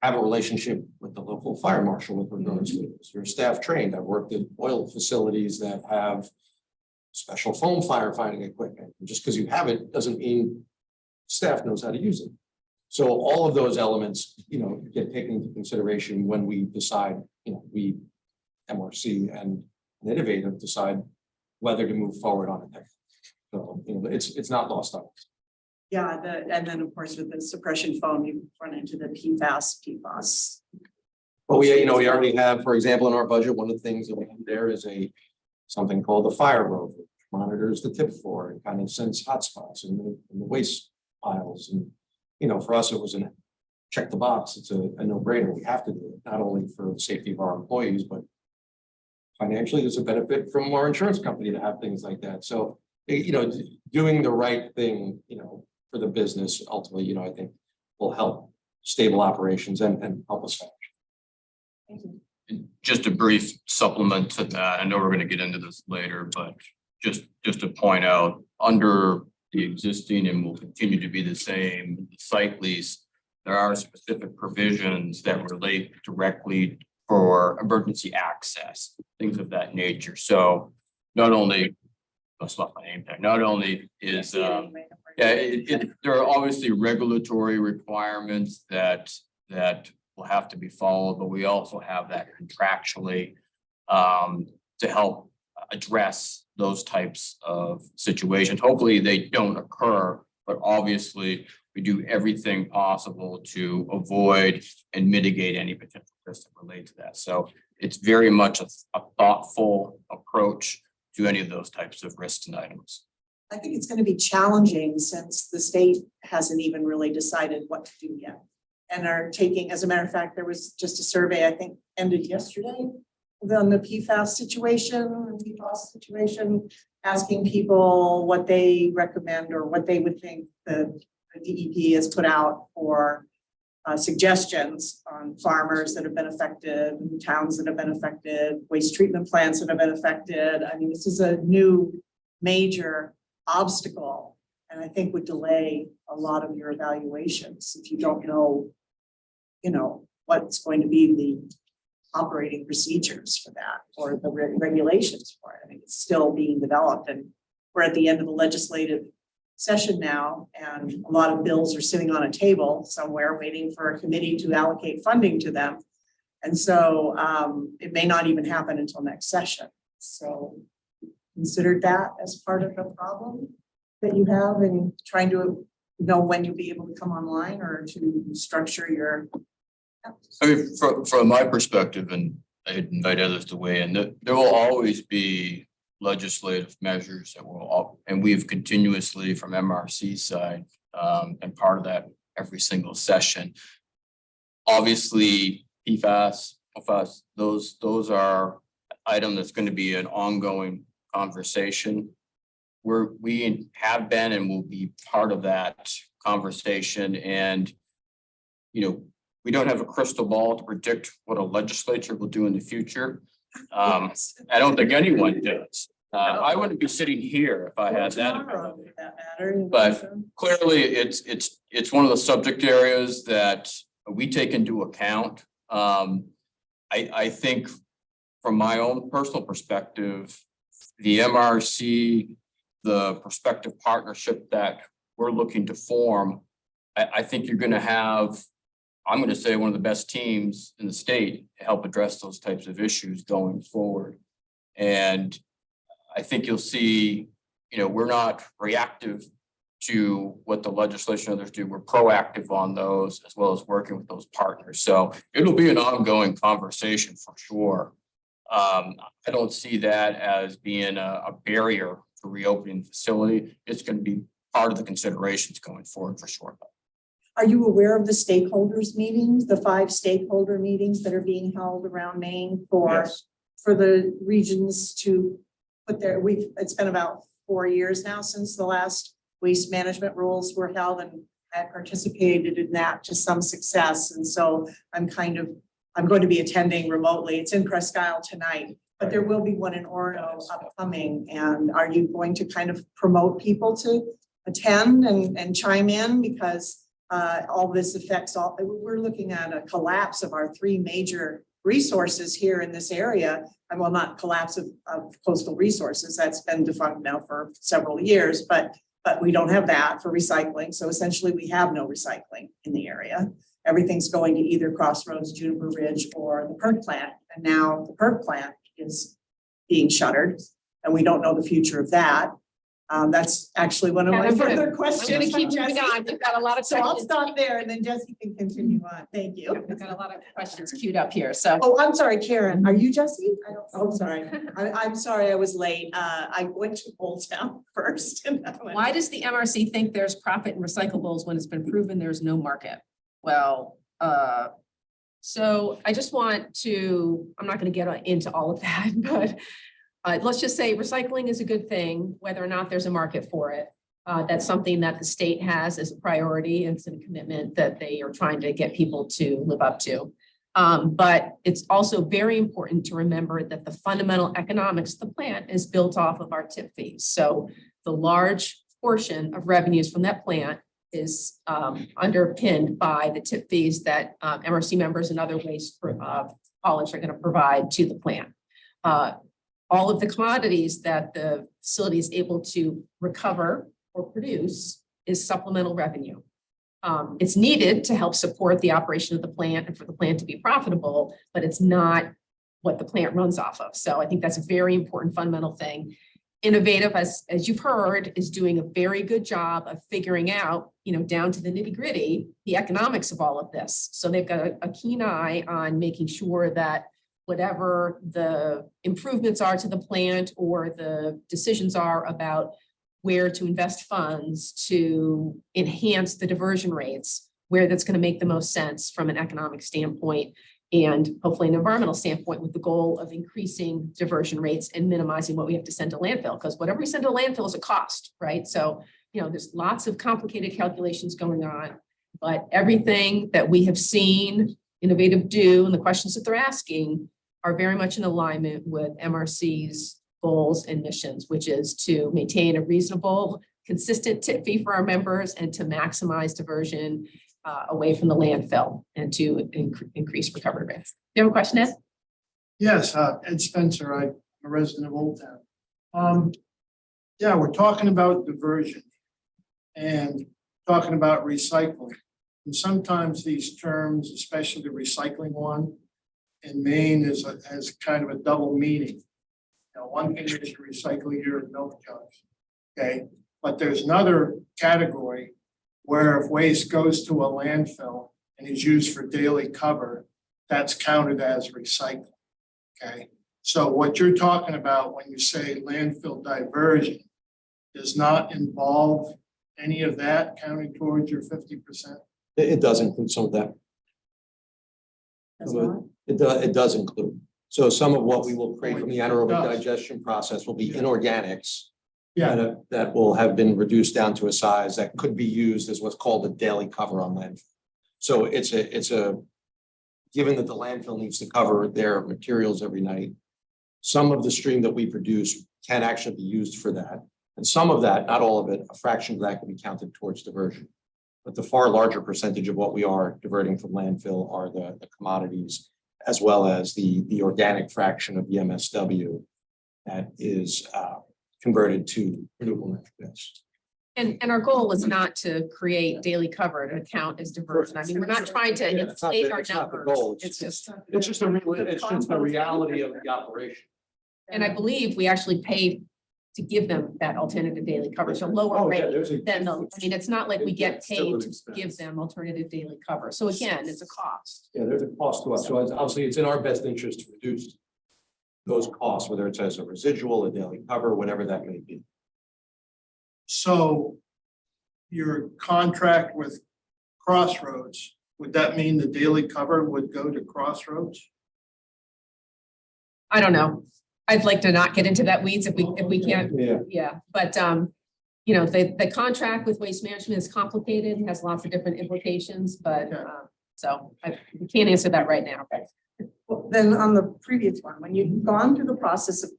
have a relationship with the local fire marshal with regards to is your staff trained. I've worked at oil facilities that have special foam firefighting equipment. And just because you have it doesn't mean staff knows how to use it. So all of those elements, get taken into consideration when we decide, we MRC and Innovative decide whether to move forward on it. So, it's not lost on us. Yeah, and then of course with the suppression foam, you run into the PFAS. But we already have, for example, in our budget, one of the things that we have there is something called the fire rover, which monitors the tip floor and kind of sends hotspots in the waste piles. And, for us, it was check the box. It's a no-brainer. We have to do it, not only for the safety of our employees, but financially, there's a benefit from our insurance company to have things like that. So, doing the right thing, for the business, ultimately, I think will help stable operations and help us. Just a brief supplement to that. I know we're going to get into this later, but just to point out, under the existing and will continue to be the same site lease, there are specific provisions that relate directly for emergency access, things of that nature. So not only, that's not my name tag, not only is there are obviously regulatory requirements that will have to be followed, but we also have that contractually to help address those types of situations. Hopefully they don't occur, but obviously we do everything possible to avoid and mitigate any potential risks that relate to that. So it's very much a thoughtful approach to any of those types of risks and items. I think it's going to be challenging since the state hasn't even really decided what to do yet. And are taking, as a matter of fact, there was just a survey, I think, ended yesterday on the PFAS situation, asking people what they recommend or what they would think the DEP has put out for suggestions on farmers that have been affected, towns that have been affected, waste treatment plants that have been affected. I mean, this is a new major obstacle, and I think would delay a lot of your evaluations if you don't know, what's going to be the operating procedures for that or the regulations for it. I think it's still being developed, and we're at the end of the legislative session now, and a lot of bills are sitting on a table somewhere waiting for a committee to allocate funding to them. And so it may not even happen until next session. So consider that as part of the problem that you have in trying to know when you'll be able to come online or to structure your. I mean, from my perspective, and I invite others to weigh in, there will always be legislative measures that will, and we've continuously from MRC side, and part of that every single session. Obviously, PFAS, those are item that's going to be an ongoing conversation. We have been and will be part of that conversation, and we don't have a crystal ball to predict what a legislature will do in the future. I don't think anyone does. I wouldn't be sitting here if I had that ability. But clearly, it's one of the subject areas that we take into account. I think from my own personal perspective, the MRC, the prospective partnership that we're looking to form, I think you're going to have, I'm going to say, one of the best teams in the state to help address those types of issues going forward. And I think you'll see, we're not reactive to what the legislation others do. We're proactive on those, as well as working with those partners. So it'll be an ongoing conversation for sure. I don't see that as being a barrier for reopening the facility. It's going to be part of the considerations going forward for sure. Are you aware of the stakeholders meetings, the 5 stakeholder meetings that are being held around Maine Yes. for the regions to put their, it's been about 4 years now since the last waste management rules were held, and I participated in that to some success. And so I'm going to be attending remotely. It's in Presque Isle tonight, but there will be one in Orono upcoming. And are you going to kind of promote people to attend and chime in? Because all this affects we're looking at a collapse of our 3 major resources here in this area. And well, not collapse of coastal resources, that's been defunct now for several years, but we don't have that for recycling. So essentially we have no recycling in the area. Everything's going to either Crossroads, Juniper Ridge, or the PERC plant. And now the PERC plant is being shuttered, and we don't know the future of that. That's actually one of my further questions. I'm gonna keep moving Jesse. on. We've got a lot of So I'll questions. stop there and then Jesse can continue on. Thank you. We've got a lot of questions queued up here, so. Oh, I'm sorry, Karen. Are you Jesse? Oh, sorry. I'm sorry, I was late. I went to Old Town first. And I went- Why does the MRC think there's profit in recyclables when it's been proven there's no market? Well, so I just want to, I'm not gonna get into all of that, but let's just say recycling is a good thing, whether or not there's a market for it. That's something that the state has as a priority, and it's a commitment that they are trying to get people to live up to. But it's also very important to remember that the fundamental economics of the plant is built off of our tip fees. So the large portion of revenues from that plant is underpinned by the tip fees that MRC members and other waste haulers are going to provide to the plant. All of the commodities that the facility is able to recover or produce is supplemental revenue. It's needed to help support the operation of the plant and for the plant to be profitable, but it's not what the plant runs off of. So I think that's a very important fundamental thing. Innovative, as you've heard, is doing a very good job of figuring out, down to the nitty gritty, the economics of all of this. So they've got a keen eye on making sure that whatever the improvements are to the plant or the decisions are about where to invest funds to enhance the diversion rates, where that's going to make the most sense from an economic standpoint and hopefully an environmental standpoint, with the goal of increasing diversion rates and minimizing what we have to send to landfill, because whatever we send to landfill is a cost, right? So, there's lots of complicated calculations going on, but everything that we have seen Innovative do and the questions that they're asking are very much in alignment with MRC's goals and missions, which is to maintain a reasonable, consistent tip fee for our members and to maximize diversion away from the landfill and to increase recovery rates. Do you have a question, Ed? Yes, Ed Spencer, I'm a resident of Old Town. Yeah, we're talking about diversion and talking about recycling. And sometimes these terms, especially the recycling one in Maine, has kind of a double meaning. One thing is you're recycling your milk jugs, okay? But there's another category where if waste goes to a landfill and is used for daily cover, that's counted as recycling, okay? So what you're talking about when you say landfill diversion does not involve any of that counting towards your 50%? It does include some of that. It does include. So some of what we will create from the anaerobic digestion process will be inorganics. Yeah, That will have been reduced down to a size that could be used as what's called a daily cover on landfill. So it's a, given that the landfill needs to cover their materials every night, some of the stream that we produce can actually be used for that. And some of that, not all of it, a fraction of that can be counted towards diversion. But the far larger percentage of what we are diverting from landfill are the commodities, as well as the organic fraction of the MSW that is converted to renewable natural gas. And our goal is not to create daily cover to count as diversion. I mean, we're not trying to Yeah, it's not inflate the- our it's not the numbers. goal. It's just, It's just the reality of the operation. and I believe we actually pay to give them that alternative daily coverage, a lower Oh, yeah, rate there's a. than the, I mean, it's not like we get It's still paid an to expense. give them alternative daily cover. So again, it's a cost. Yeah, there's a cost to us. So obviously it's in our best interest to reduce those costs, whether it's as a residual, a daily cover, whatever that may be. so your contract with Crossroads, would that mean the daily cover would go to Crossroads? I don't know. I'd like to not get into that weeds if we can't. Yeah. Yeah, but you know, the contract with Waste Management is complicated and has lots of different implications, but so we can't answer that right now. Well, then on the previous one, when you've gone through the process of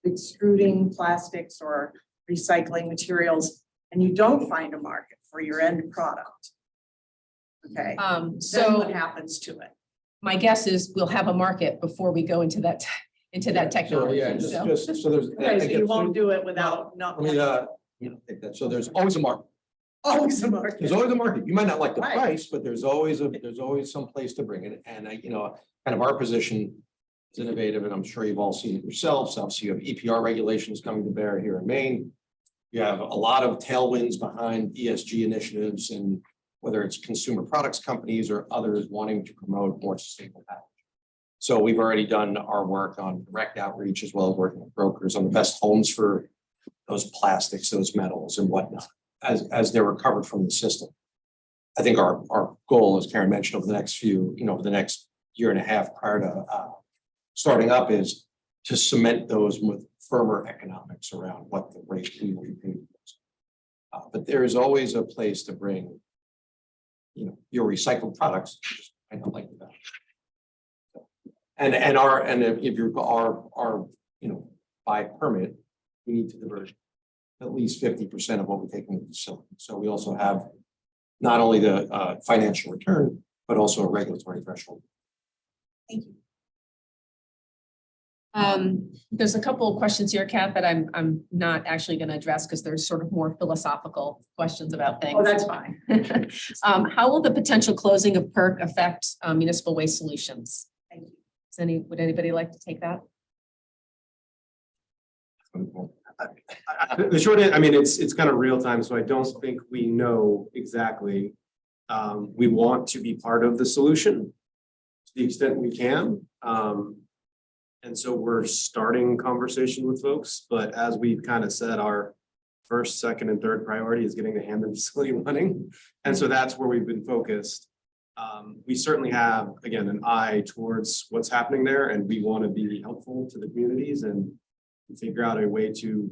extruding plastics or recycling materials and you don't find a market for your end product. Okay, then what So happens to it? my guess is we'll have a market before we go into that So, technology. yeah, just, so there's. Okay, so you won't do it Well, without not. Let me, take that. So there's always a market. Always a market. There's always a market. You might not like the Right. price, but there's always some place to bring it. And you know, kind of our position is innovative, and I'm sure you've all seen it yourselves. Obviously, you have EPR regulations coming to bear here in Maine. You have a lot of tailwinds behind ESG initiatives, and whether it's consumer products companies or others wanting to promote more sustainable packaging. So we've already done our work on direct outreach as well as working with brokers on the best homes for those plastics, those metals and whatnot, as they're recovered from the system. I think our goal, as Karen mentioned, over the next over the next year and a half prior to starting up, is to cement those with firmer economics around what the rate we will be paid. But there is always a place to bring, your recycled products. I don't like that. And if you're by permit, we need to divert at least 50% of what we take into the facility. So we also have not only the financial return, but also a regulatory threshold. Thank you. There's a couple of questions here, Kat, that I'm not actually going to address because there's sort of more philosophical questions about things. Oh, that's fine. How will the potential closing of PERC affect municipal waste solutions? Thank you. Would anybody like to take that? The short end, I mean, it's kind of real time, so I don't think we know exactly. We want to be part of the solution to the extent we can. And so we're starting conversation with folks, but as we've kind of said, our first, second, and third priority is getting the Hampton facility running. And so that's where we've been focused. We certainly have, again, an eye towards what's happening there, and we want to be helpful to the communities and figure out a way to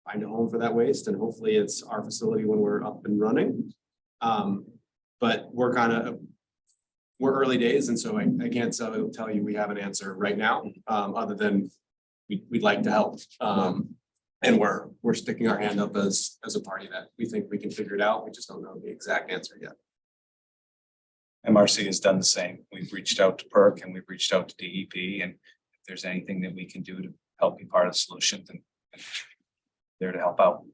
find a home for that waste. And hopefully it's our facility when we're up and running. But we're early days. And so I can't tell you we have an answer right now, other than we'd like to help. And we're sticking our hand up as a party that we think we can figure it out. We just don't know the exact answer yet. MRC has done the same. We've reached out to PERC and we've reached out to DEP, and if there's anything that we can do to help be part of the solution, then there to help out.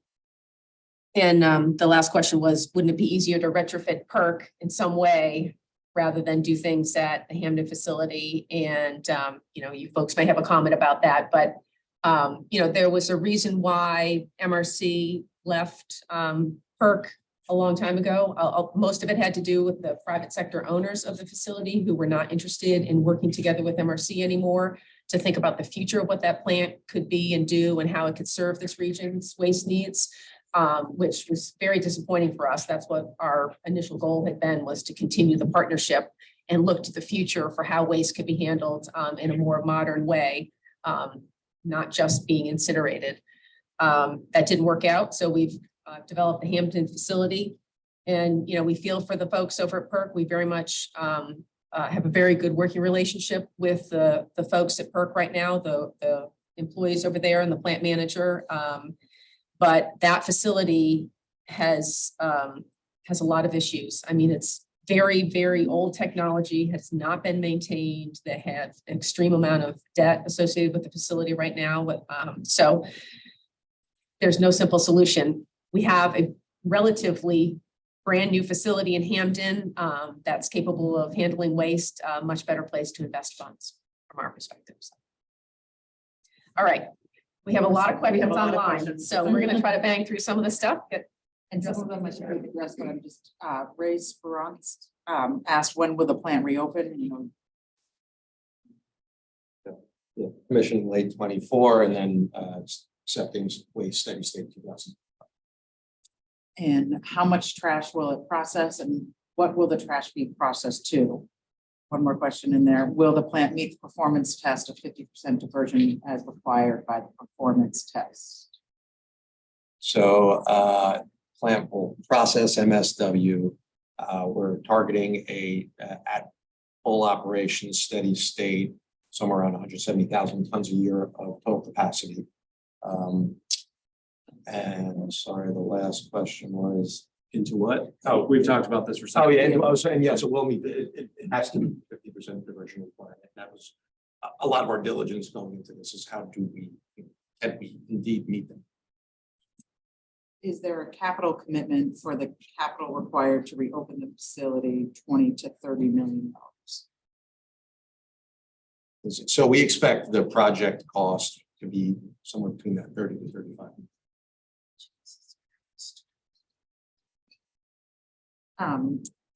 And the last question was, wouldn't it be easier to retrofit PERC in some way rather than do things at the Hampton facility? And you folks may have a comment about that, but there was a reason why MRC left PERC a long time ago. Most of it had to do with the private sector owners of the facility who were not interested in working together with MRC anymore to think about the future of what that plant could be and do and how it could serve this region's waste needs, which was very disappointing for us. That's what our initial goal had been, was to continue the partnership and look to the future for how waste could be handled in a more modern way, not just being incinerated. That didn't work out, so we've developed the Hampton facility, and we feel for the folks over at PERC. We very much have a very good working relationship with the folks at PERC right now, the employees over there and the plant manager. But that facility has a lot of issues. I mean, it's very, very old technology, has not been maintained. They have an extreme amount of debt associated with the facility right now. So there's no simple solution. We have a relatively brand new facility in Hampton that's capable of handling waste, a much better place to invest funds from our perspective. So. All right, we have a lot of questions online, so we're going to try to bang through some of the stuff. And some of them I should address, but I'm just Ray Speranz asked when will the plant reopen? Yeah, commission late 24, and then accepting waste steady state 2000. And how much trash will it process, and What will the trash be processed to? One more question in there. Will the plant meet the performance test of 50% diversion as required by the performance test? So plant will process MSW. We're targeting at full operation, steady state, somewhere around 170,000 tons a year of total capacity. And sorry, the last question was Into what? Oh, we've talked about this. oh yeah, I was saying, yes, it will meet, it has to be 50% diversion requirement. That was a lot of our diligence going into this is how do we, can we indeed meet them? Is there a capital commitment for the capital required to reopen the facility, $20 to $30 million? So we expect the project cost to be somewhere between that 30 to 35.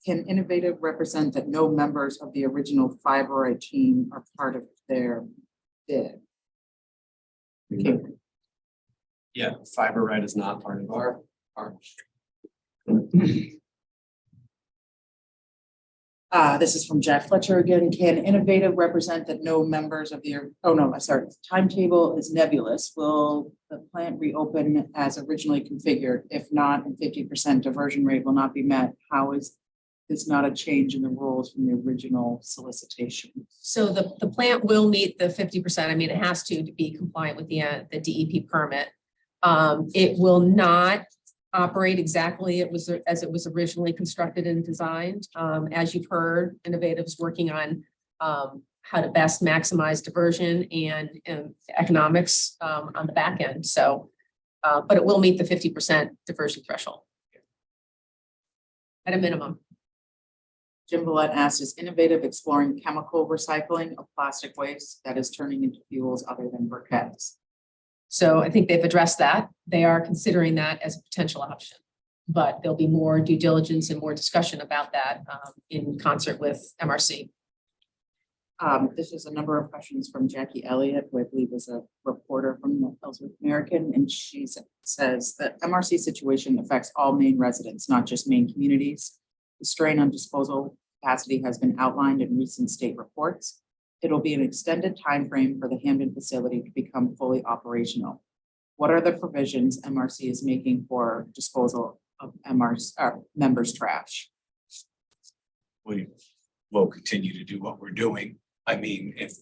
Can Innovative represent that no members of the original Fiberite team are part of their bid? Okay. Yeah, Fiberite is not part of our. This is from Jack Fletcher again. Can Innovative represent that no members of the, oh no, sorry, timetable is nebulous. Will the plant reopen as originally configured? If not, and 50% diversion rate will not be met, how is this not a change in the rules from the original solicitation? So the plant will meet the 50%. I mean, it has to be compliant with the DEP permit. It will not operate exactly as it was originally constructed and designed. As you've heard, Innovative's working on how to best maximize diversion and economics on the back end. So, but it will meet the 50% diversion threshold at a minimum. Jim Villette asked, is Innovative exploring chemical recycling of plastic waste that is turning into fuels other than briquettes? So I think they've addressed that. They are considering that as a potential option, but there'll be more due diligence and more discussion about that in concert with MRC. This is a number of questions from Jackie Elliott, who I believe is a reporter from the Ellsworth American, and she says that MRC situation affects all Maine residents, not just Maine communities. The strain on disposal capacity has been outlined in recent state reports. It'll be an extended time frame for the Hamden facility to become fully operational. What are the provisions MRC is making for disposal of members' trash? We will continue to do what we're doing. I mean, if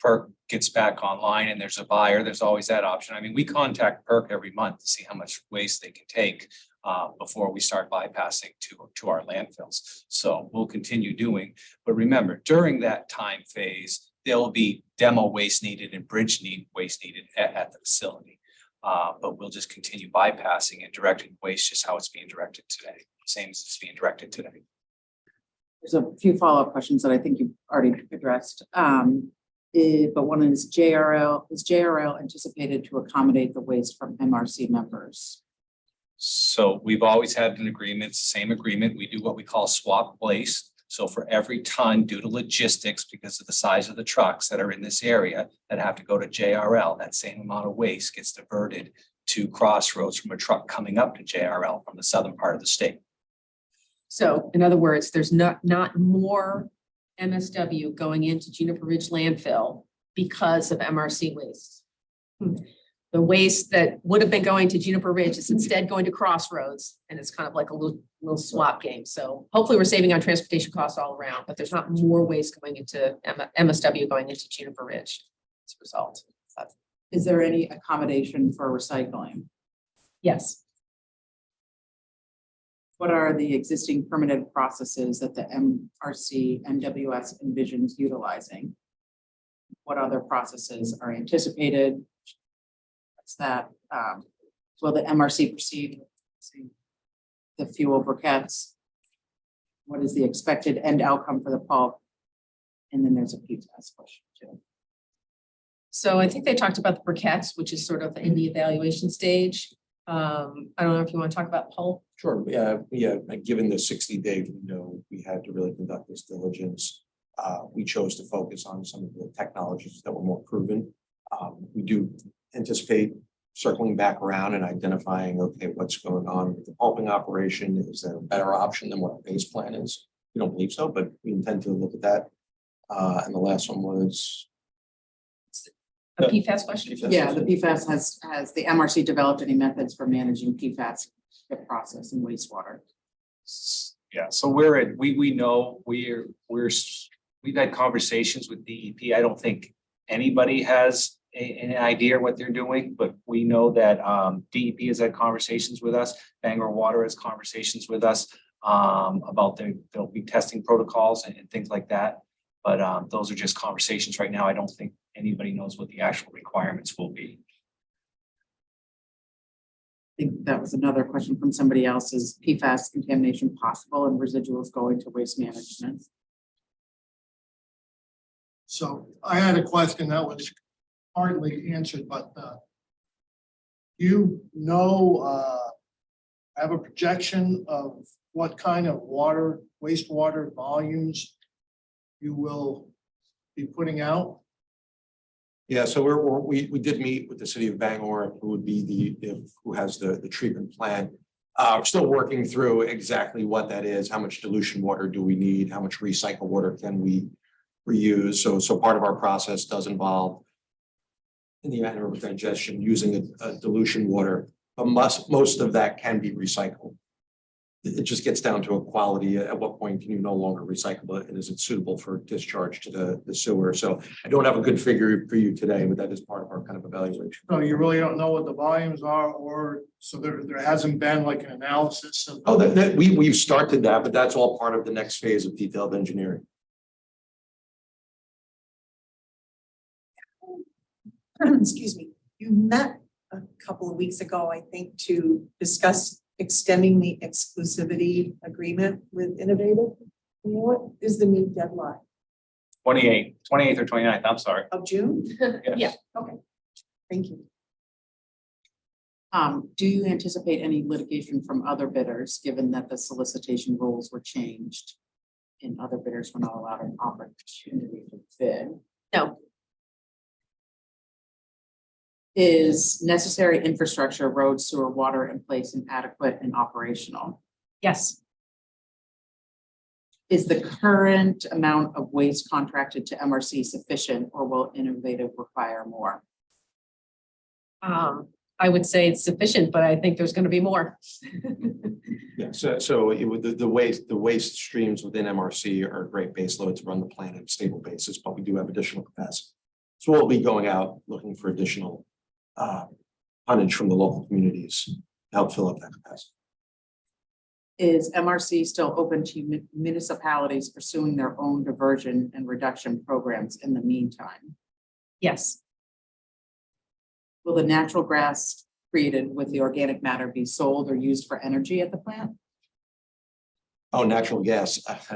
PERC gets back online and there's a buyer, there's always that option. I mean, we contact PERC every month to see how much waste they can take before we start bypassing to our landfills. So we'll continue doing, but remember, during that time phase, there will be demo waste needed and bridge waste needed at the facility. But we'll just continue bypassing and directing waste just how it's being directed today, same as it's being directed today. There's a few follow-up questions that I think you've already addressed. But one is JRL anticipated to accommodate the waste from MRC members? So we've always had an agreement, same agreement. We do what we call swap waste. So for every ton due to logistics, because of the size of the trucks that are in this area that have to go to JRL, that same amount of waste gets diverted to Crossroads from a truck coming up to JRL from the southern part of the state. So in other words, there's not more MSW going into Juniper Ridge landfill because of MRC waste. The waste that would have been going to Juniper Ridge is instead going to Crossroads, and it's kind of like a little swap game. So hopefully we're saving on transportation costs all around, but there's not more waste going into MSW going into Juniper Ridge as a result. Is there any accommodation for recycling? Yes. What are the existing permitted processes that the MRC NWS envisions utilizing? What other processes are anticipated? What's that? Will the MRC proceed with the fuel briquettes? What is the expected end outcome for the pulp? And then there's a PFAS question too. So I think they talked about the briquettes, which is sort of in the evaluation stage. I don't know if you want to talk about pulp. Sure, yeah, given the 60-day window, we had to really conduct this diligence. We chose to focus on some of the technologies that were more proven. We do anticipate circling back around and identifying, okay, what's going on with the pulping operation? Is there a better option than what our base plan is? We don't believe so, but we intend to look at that. And the last one was. A PFAS question? Yeah, the PFAS has the MRC developed any methods for managing PFAS process and wastewater? Yeah, so we know we've had conversations with DEP. I don't think anybody has an idea what they're doing, but we know that DEP has had conversations with us. Bangor Water has conversations with us about they'll be testing protocols and things like that. But those are just conversations right now. I don't think anybody knows what the actual requirements will be. I think that was another question from somebody else. Is PFAS contamination possible and residuals going to waste management? So I had a question that was hardly answered, but you know, have a projection of what kind of wastewater volumes you will be putting out? Yeah, so we did meet with the city of Bangor, who would be who has the treatment plant. We're still working through exactly what that is, how much dilution water do we need, how much recycled water can we reuse? So part of our process does involve, in the anaerobic digestion, using a dilution water, but most of that can be recycled. It just gets down to a quality. At what point can you no longer recycle it, and is it suitable for discharge to the sewer? So I don't have a good figure for you today, but that is part of our kind of evaluation. So you really don't know what the volumes are, or so there hasn't been like an analysis of. Oh, we've started that, but that's all part of the next phase of detailed engineering. Excuse me, you met a couple of weeks ago, I think, to discuss extending the exclusivity agreement with Innovative. What is the new deadline 28th or 29th, I'm sorry. of June? Yeah. Okay, thank you. Do you anticipate any litigation from other bidders, given that the solicitation rules were changed? And other bidders were not allowed an opportunity to bid? No. Is necessary infrastructure, road, sewer, water in place and adequate and operational? Yes. Is the current amount of waste contracted to MRC sufficient, or will Innovative require more? I would say it's sufficient, but I think there's going to be more. Yeah, so the waste streams within MRC are a great base load to run the plant on a stable basis, but we do have additional capacity. So we'll be going out looking for additional tonnage from the local communities to help fill up that capacity. Is MRC still open to municipalities pursuing their own diversion and reduction programs in the meantime? Yes. Will the natural grass created with the organic matter be sold or used for energy at the plant? Oh, natural gas. Gas,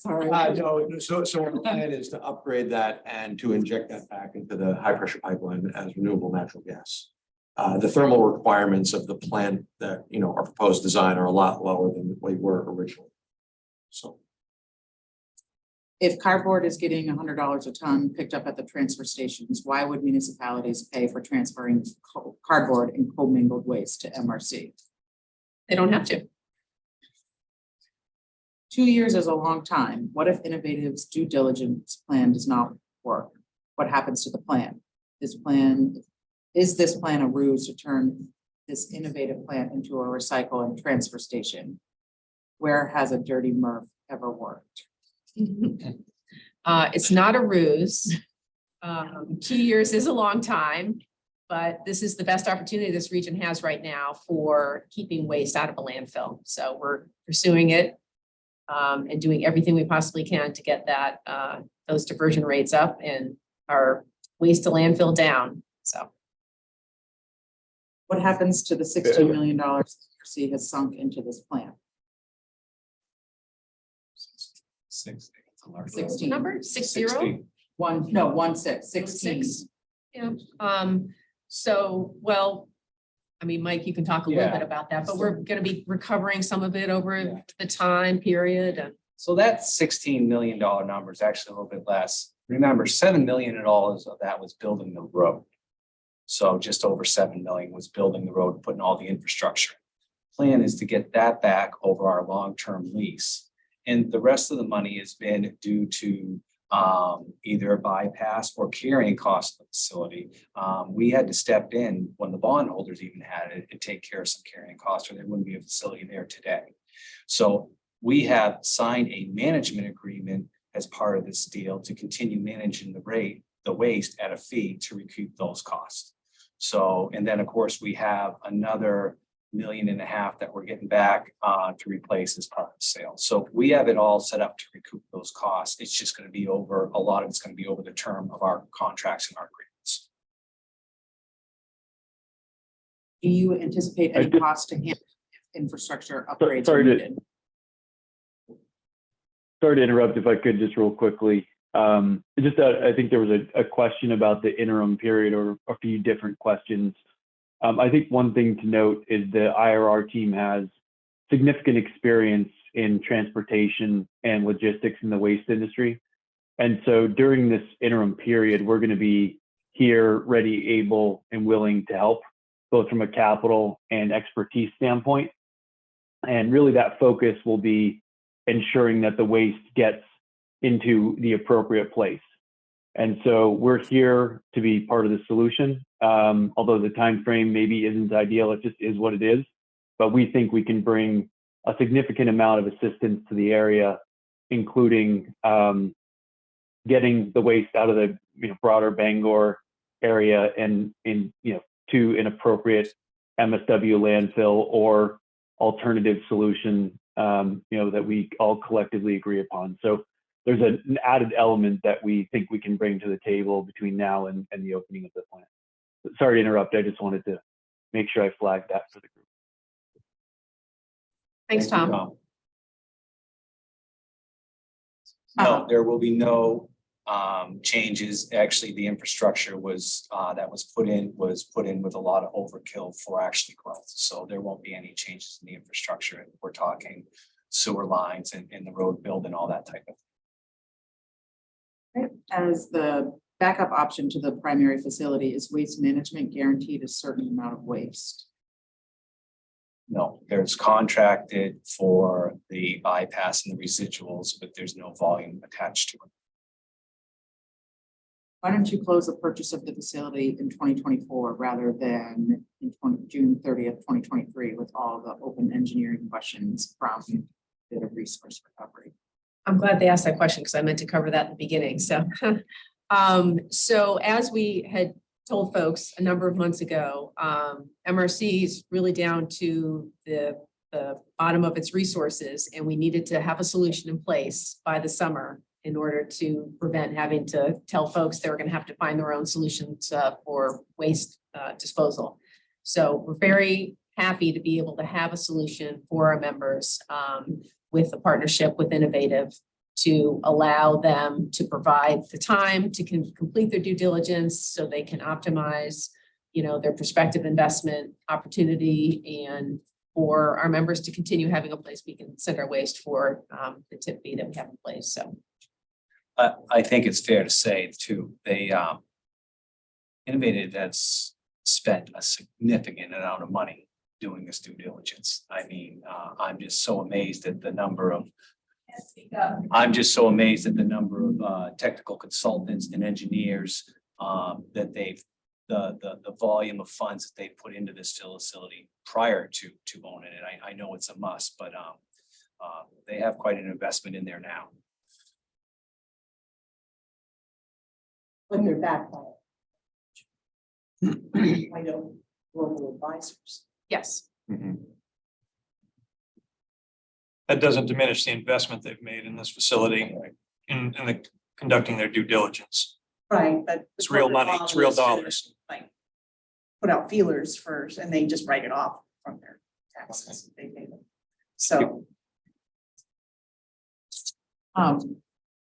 sorry. No, so our plan is to upgrade that and to inject that back into the high pressure pipeline as renewable natural gas. The thermal requirements of the plant that, our proposed design are a lot lower than what they were originally. So. If cardboard is getting $100 a ton picked up at the transfer stations, why would municipalities pay for transferring cardboard and commingled waste to MRC? They don't have to. 2 years is a long time. What if Innovative's due diligence plan does not work? What happens to the plan? Is this plan a ruse to turn this innovative plant into a recycle and transfer station? Where has a dirty MRF ever worked? It's not a ruse. 2 years is a long time, but this is the best opportunity this region has right now for keeping waste out of a landfill. So we're pursuing it and doing everything we possibly can to get that those diversion rates up and our waste to landfill down. So. What happens to the $16 million MRC has sunk into this plant? 16. Number 60? 16. Yeah. So, well, I mean, Mike, you can talk a little bit about that, but we're going to be recovering some of it over the time period. And So that $16 million number is actually a little bit less. Remember, $7 million of that was building the road. So just over 7 million was building the road, putting all the infrastructure. Plan is to get that back over our long-term lease. And the rest of the money has been due to either a bypass or carrying cost of the facility. We had to step in when the bondholders even had it and take care of some carrying costs, or there wouldn't be a facility there today. So we have signed a management agreement as part of this deal to continue managing the waste at a fee to recoup those costs. So, and then of course, we have another 1.5 million that we're getting back to replace as part of the sale. So we have it all set up to recoup those costs. It's just going to be over, a lot of it's going to be over the term of our contracts and our agreements. Do you anticipate any cost to handle if infrastructure upgrades are needed? Sorry to interrupt if I could just real quickly. I think there was a question about the interim period, or a few different questions. I think one thing to note is the IRR team has significant experience in transportation and logistics in the waste industry. And so during this interim period, we're going to be here, ready, able, and willing to help, both from a capital and expertise standpoint. And really that focus will be ensuring that the waste gets into the appropriate place. And so we're here to be part of the solution. Although the time frame maybe isn't ideal, it just is what it is. But we think we can bring a significant amount of assistance to the area, including getting the waste out of the broader Bangor area and to an appropriate MSW landfill or alternative solution that we all collectively agree upon. So there's an added element that we think we can bring to the table between now and the opening of the plant. Sorry to interrupt. I just wanted to make sure I flagged that for the group. Thanks, Tom. No, there will be no changes. Actually, the infrastructure was that was put in with a lot of overkill for actually growth. So there won't be any changes in the infrastructure. We're talking sewer lines and the road build and all that type of thing. As the backup option to the primary facility, is waste management guaranteed a certain amount of waste? No, there's contracted for the bypass and the residuals, but there's no volume attached to it. Why don't you close the purchase of the facility in 2024 rather than in June 30th, 2023, with all the open engineering questions from the resource recovery? I'm glad they asked that question because I meant to cover that in the beginning. So, so as we had told folks a number of months ago, MRC is really down to the bottom of its resources, and we needed to have a solution in place by the summer in order to prevent having to tell folks they were going to have to find their own solutions for waste disposal. So we're very happy to be able to have a solution for our members with a partnership with Innovative to allow them to provide the time to complete their due diligence so they can optimize, their prospective investment opportunity, and for our members to continue having a place we can send our waste for the tip fee that we have in place. So I think it's fair to say too, they Innovative has spent a significant amount of money doing this due diligence. I mean, I'm just so amazed at the number of technical consultants and engineers that the volume of funds that they put into this facility prior to owning it. I know it's a must, but they have quite an investment in there now. When they're backed by global advisors. yes, That doesn't diminish the investment they've made in this facility in conducting their due diligence. Right, but. It's real money, it's real dollars. Like, put out feelers first and they just write it off from their taxes. They pay them. So.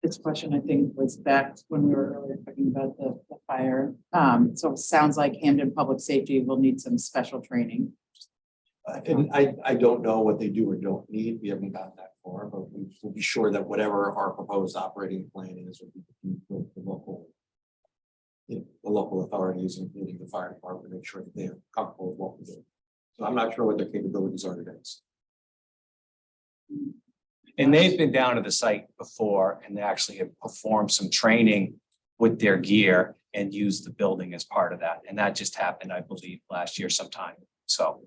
This question, I think, was back when we were earlier talking about the fire. So it sounds like Hamden Public Safety will need some special training. And I don't know what they do or don't need. We haven't gotten that far, but we'll be sure that whatever our proposed operating plan is will be the local the local authorities, including the fire department, make sure that they're comfortable with what we're doing. So I'm not sure what their capabilities are today. And they've been down to the site before and they actually have performed some training with their gear and used the building as part of that. And that just happened, I believe, last year sometime. So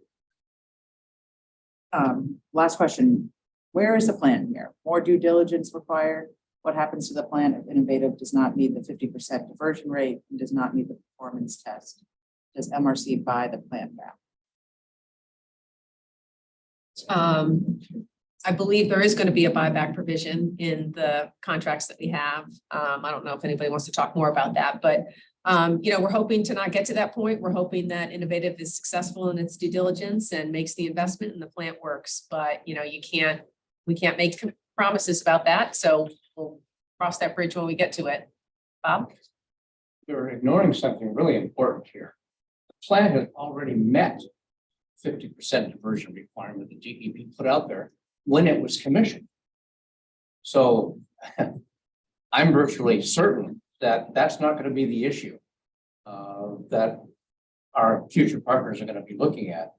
Last question, where is the plan here? More due diligence required? What happens to the plan if Innovative does not meet the 50% diversion rate and does not meet the performance test? Does MRC buy the plan back? I believe there is going to be a buyback provision in the contracts that we have. I don't know if anybody wants to talk more about that, but we're hoping to not get to that point. We're hoping that Innovative is successful in its due diligence and makes the investment and the plant works. But we can't make promises about that. So we'll cross that bridge when we get to it. Bob? You're ignoring something really important here. The plant has already met 50% diversion requirement the DEP put out there when it was commissioned. So I'm virtually certain that that's not going to be the issue that our future partners are going to be looking at.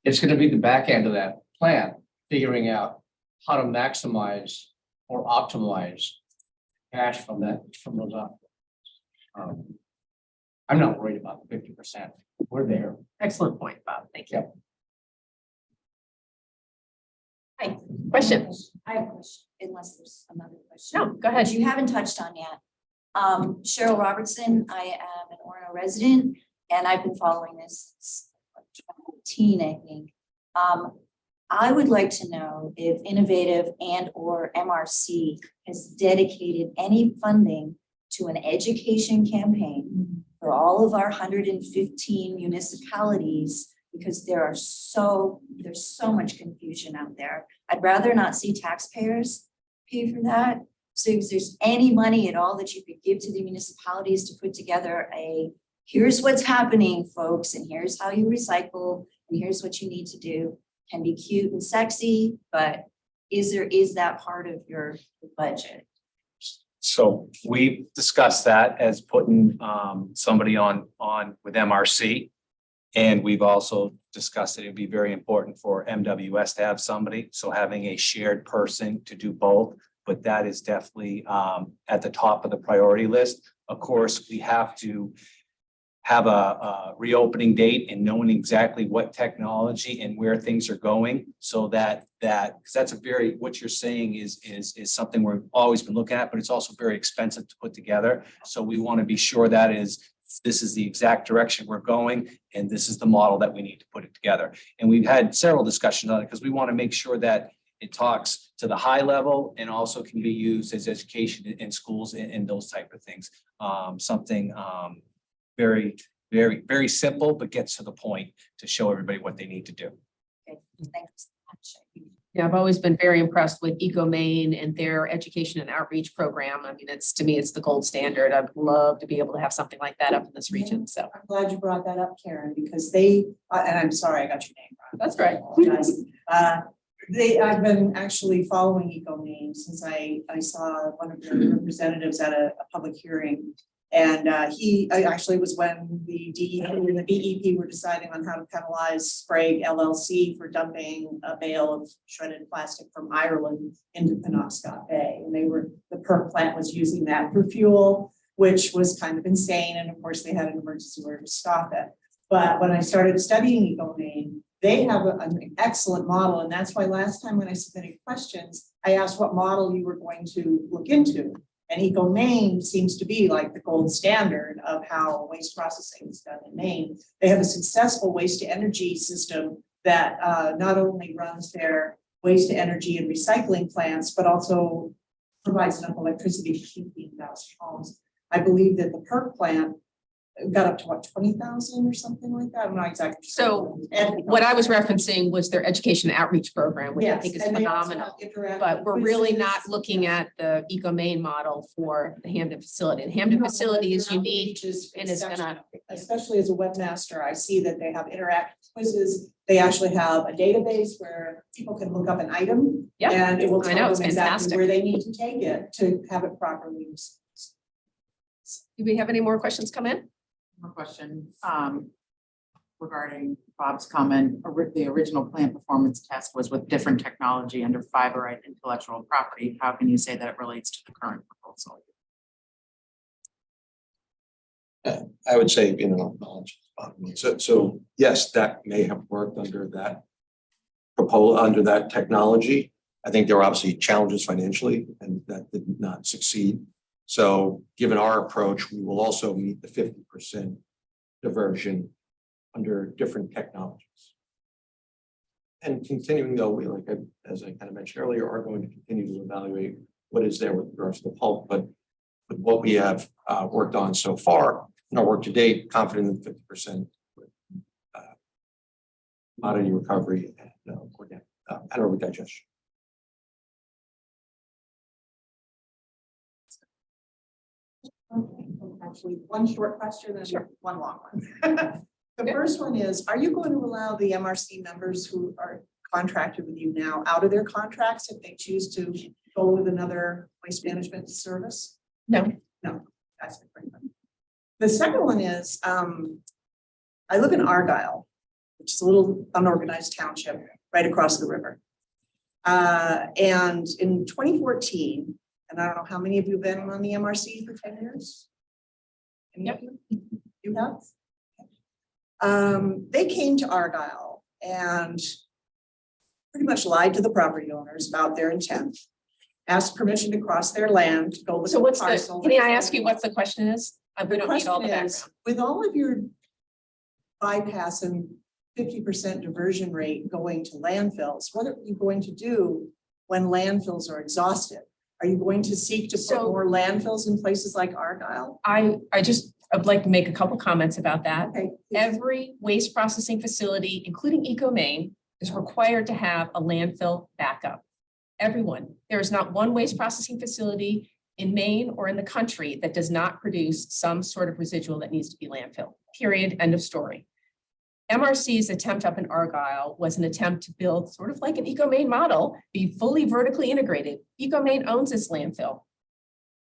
It's going to be the back end of that plan, figuring out how to maximize or optimize cash from those operations. I'm not worried about the 50%. We're there. Excellent point, Bob. Thank you. Yep. Hi, question? I have a question, unless there's another question. No, go ahead. That you haven't touched on yet. Cheryl Robertson, I am an Orono resident, and I've been following this since 2018, I think. I would like to know if Innovative and or MRC has dedicated any funding to an education campaign for all of our 115 municipalities, because there's so much confusion out there. I'd rather not see taxpayers pay for that. So if there's any money at all that you could give to the municipalities to put together here's what's happening, folks, and here's how you recycle, and here's what you need to do, can be cute and sexy, but is that part of your budget? So we discussed that as putting somebody on with MRC. And we've also discussed that it'd be very important for MWS to have somebody. So having a shared person to do both, but that is definitely at the top of the priority list. Of course, we have to have a reopening date and knowing exactly what technology and where things are going, so that because that's what you're saying is something we've always been looking at, but it's also very expensive to put together. So we want to be sure that this is the exact direction we're going, and this is the model that we need to put it together. And we've had several discussions on it because we want to make sure that it talks to the high level and also can be used as education in schools and those type of things. Something very, very, very simple, but gets to the point to show everybody what they need to do. Okay, thanks so much. Yeah, I've always been very impressed with EcoMaine and their education and outreach program. I mean, to me, it's the gold standard. I'd love to be able to have something like that up in this region. So I'm glad you brought that up, Karen, because and I'm sorry, I got your name wrong. that's right. I apologize. I've been actually following EcoMaine since I saw one of their representatives at a public hearing. And I actually was when the DEP and the BEP were deciding on how to penalize Sprague LLC for dumping a bale of shredded plastic from Ireland into Penobscot Bay. And the PERC plant was using that for fuel, which was kind of insane. And of course, they had an emergency order to stop it. But when I started studying EcoMaine, they have an excellent model. And that's why last time when I submitted questions, I asked what model you were going to look into. And EcoMaine seems to be like the gold standard of how waste processing is done in Maine. They have a successful waste to energy system that not only runs their waste to energy and recycling plants, but also provides enough electricity to keep 15,000 homes. I believe that the PERC plant got up to what, 20,000 or something like that. I'm not exactly sure. So what I was referencing was their education outreach program, which I think is phenomenal. But we're really not looking at the EcoMaine model for the Hamden facility. The Hamden facility is unique and is gonna, especially as a webmaster, I see that they have interactive quizzes. They actually have a database where people can look up an item. Yep. And it will I know, tell it's them exactly fantastic. where they need to take it to have it properly used. Do we have any more questions come in? More question, regarding Bob's comment, the original plant performance test was with different technology under fiber right intellectual property. How can you say that it relates to the current proposal? I would say, knowledge. So yes, that may have worked under that under that technology. I think there were obviously challenges financially and that did not succeed. So given our approach, we will also meet the 50% diversion under different technologies. And continuing though, we as I kind of mentioned earlier, are going to continue to evaluate what is there with regards to the pulp, but with what we have worked on so far, in our work to date, confident in 50% commodity recovery and organic anaerobic digestion. Actually, one short question and one long one. The first one is, are you going to allow the MRC members who are contracted with you now out of their contracts if they choose to go with another waste management service? No. No, that's the first one. The second one is, I live in Argyle, which is a little unorganized township right across the river. And in 2014, and I don't know how many of you have been on the MRC for 10 years? Any of you? You have? They came to Argyle and pretty much lied to the property owners about their intent, asked permission to cross their land to go with So the what's the, parcel. can I ask you what the question is? We don't need all the question is, background. with all of your bypass and 50% diversion rate going to landfills, what are you going to do when landfills are exhausted? Are you going to seek to put So- more landfills in places like Argyle? I'd like to make a couple comments about that. Okay. Every waste processing facility, including EcoMaine, is required to have a landfill backup. Everyone. There is not one waste processing facility in Maine or in the country that does not produce some sort of residual that needs to be landfill. Period. End of story. MRC's attempt up in Argyle was an attempt to build sort of like an EcoMaine model, be fully vertically integrated. EcoMaine owns its landfill.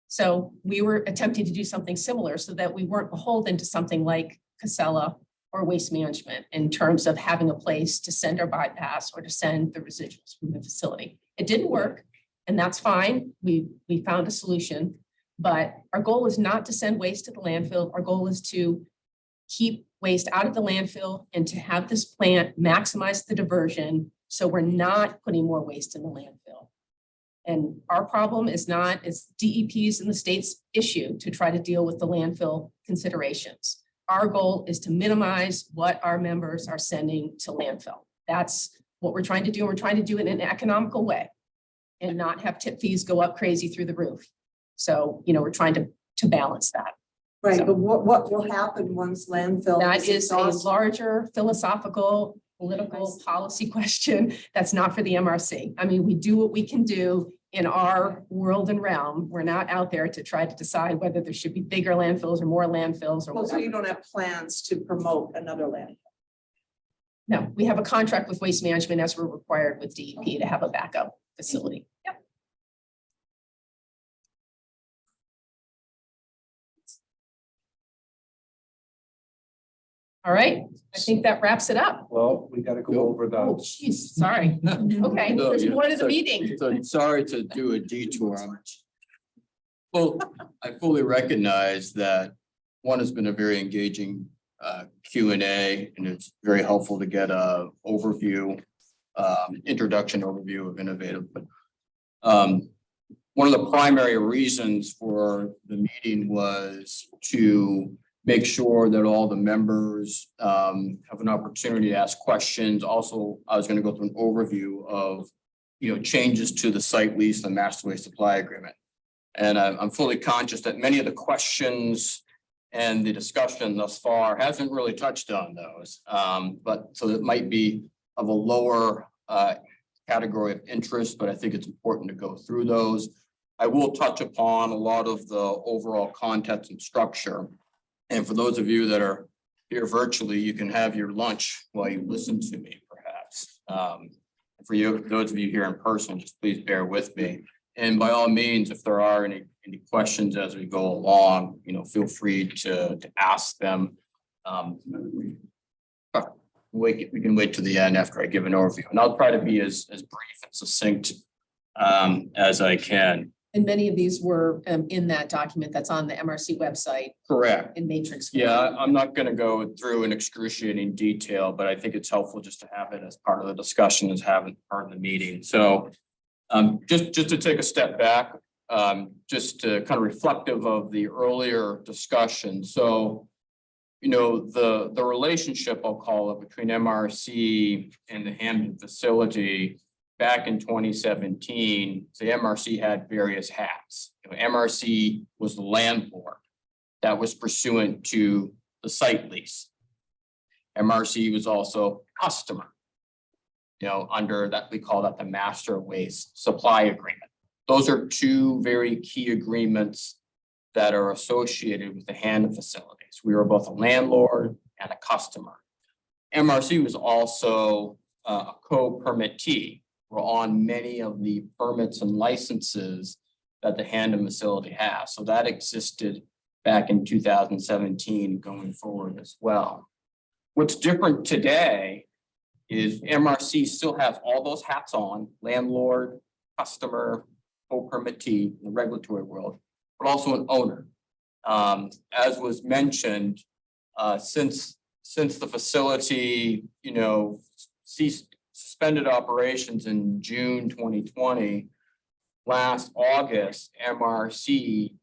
So we were attempting to do something similar so that we weren't beholden to something like Casella or Waste Management in terms of having a place to send our bypass or to send the residuals from the facility. It didn't work, and that's fine. We found a solution, but our goal is not to send waste to the landfill. Our goal is to keep waste out of the landfill and to have this plant maximize the diversion so we're not putting more waste in the landfill. And our problem is not, it's DEP's and the state's issue to try to deal with the landfill considerations. Our goal is to minimize what our members are sending to landfill. That's what we're trying to do. We're trying to do it in an economical way and not have tip fees go up crazy through the roof. So, we're trying to balance that. Right, So- but what will happen once landfill? That is a exhausted? larger philosophical, political policy question. That's not for the MRC. I mean, we do what we can do in our world and realm. We're not out there to try to decide whether there should be bigger landfills or more landfills or Well, so whatever. you don't have plans to promote another landfill? No, we have a contract with Waste Management as we're required with DEP to have a backup facility. Yep. All right, I think that wraps it up. Well, we gotta go over Oh, the. geez, sorry. Okay, No, there's yeah, more to the so- meeting. So sorry to do a detour. Well, I fully recognize that one has been a very engaging Q&A, and it's very helpful to get a overview, introduction overview of Innovative. But one of the primary reasons for the meeting was to make sure that all the members have an opportunity to ask questions. Also, I was going to go through an overview of changes to the site lease, the master waste supply agreement. And I'm fully conscious that many of the questions and the discussion thus far hasn't really touched on those. But so it might be of a lower category of interest, but I think it's important to go through those. I will touch upon a lot of the overall context and structure. And for those of you that are here virtually, you can have your lunch while you listen to me, perhaps. For you, those of you here in person, just please bear with me. And by all means, if there are any questions as we go along, feel free to ask them. We can wait to the end after I give an overview, and I'll try to be as brief and succinct as I can. And many of these were in that document that's on the MRC website Correct. in matrix form. Yeah, I'm not gonna go through in excruciating detail, but I think it's helpful just to have it as part of the discussion, as having part of the meeting. So just to take a step back, just to kind of reflective of the earlier discussion. So, the relationship, I'll call it, between MRC and the Hampton facility back in 2017, the MRC had various hats. MRC was the landlord that was pursuant to the site lease. MRC was also customer, under that, we call that the master waste supply agreement. Those are two very key agreements that are associated with the Hampton facilities. We were both a landlord and a customer. MRC was also a co-permittee. We're on many of the permits and licenses that the Hampton facility has. So that existed back in 2017 going forward as well. What's different today is MRC still has all those hats on: landlord, customer, co-permittee in the regulatory world, but also an owner. As was mentioned, since the facility, suspended operations in June 2020, last August, MRC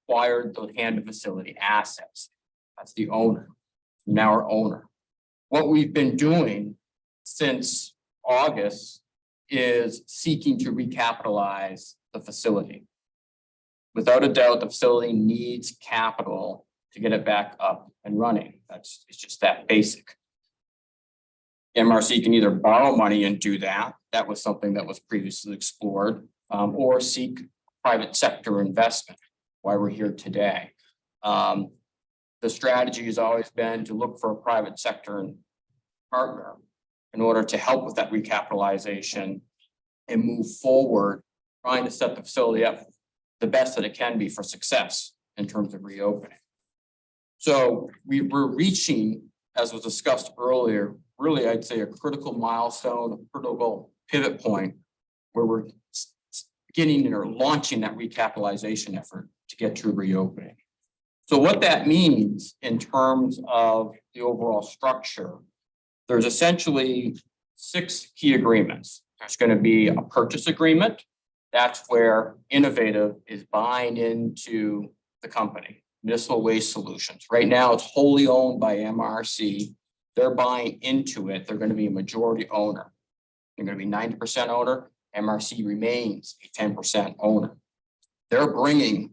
acquired the Hampton facility assets. That's the owner, now our owner. What we've been doing since August is seeking to recapitalize the facility. Without a doubt, the facility needs capital to get it back up and running. It's just that basic. MRC can either borrow money and do that. That was something that was previously explored, or seek private sector investment, why we're here today. The strategy has always been to look for a private sector partner in order to help with that recapitalization and move forward, trying to set the facility up the best that it can be for success in terms of reopening. So we're reaching, as was discussed earlier, really, I'd say a critical milestone, a critical pivot point where we're beginning or launching that recapitalization effort to get to reopening. So what that means in terms of the overall structure, there's essentially 6 key agreements. There's going to be a purchase agreement. That's where Innovative is buying into the company, Municipal Waste Solutions. Right now, it's wholly owned by MRC. They're buying into it. They're going to be a majority owner. They're going to be 90% owner. MRC remains a 10% owner. They're bringing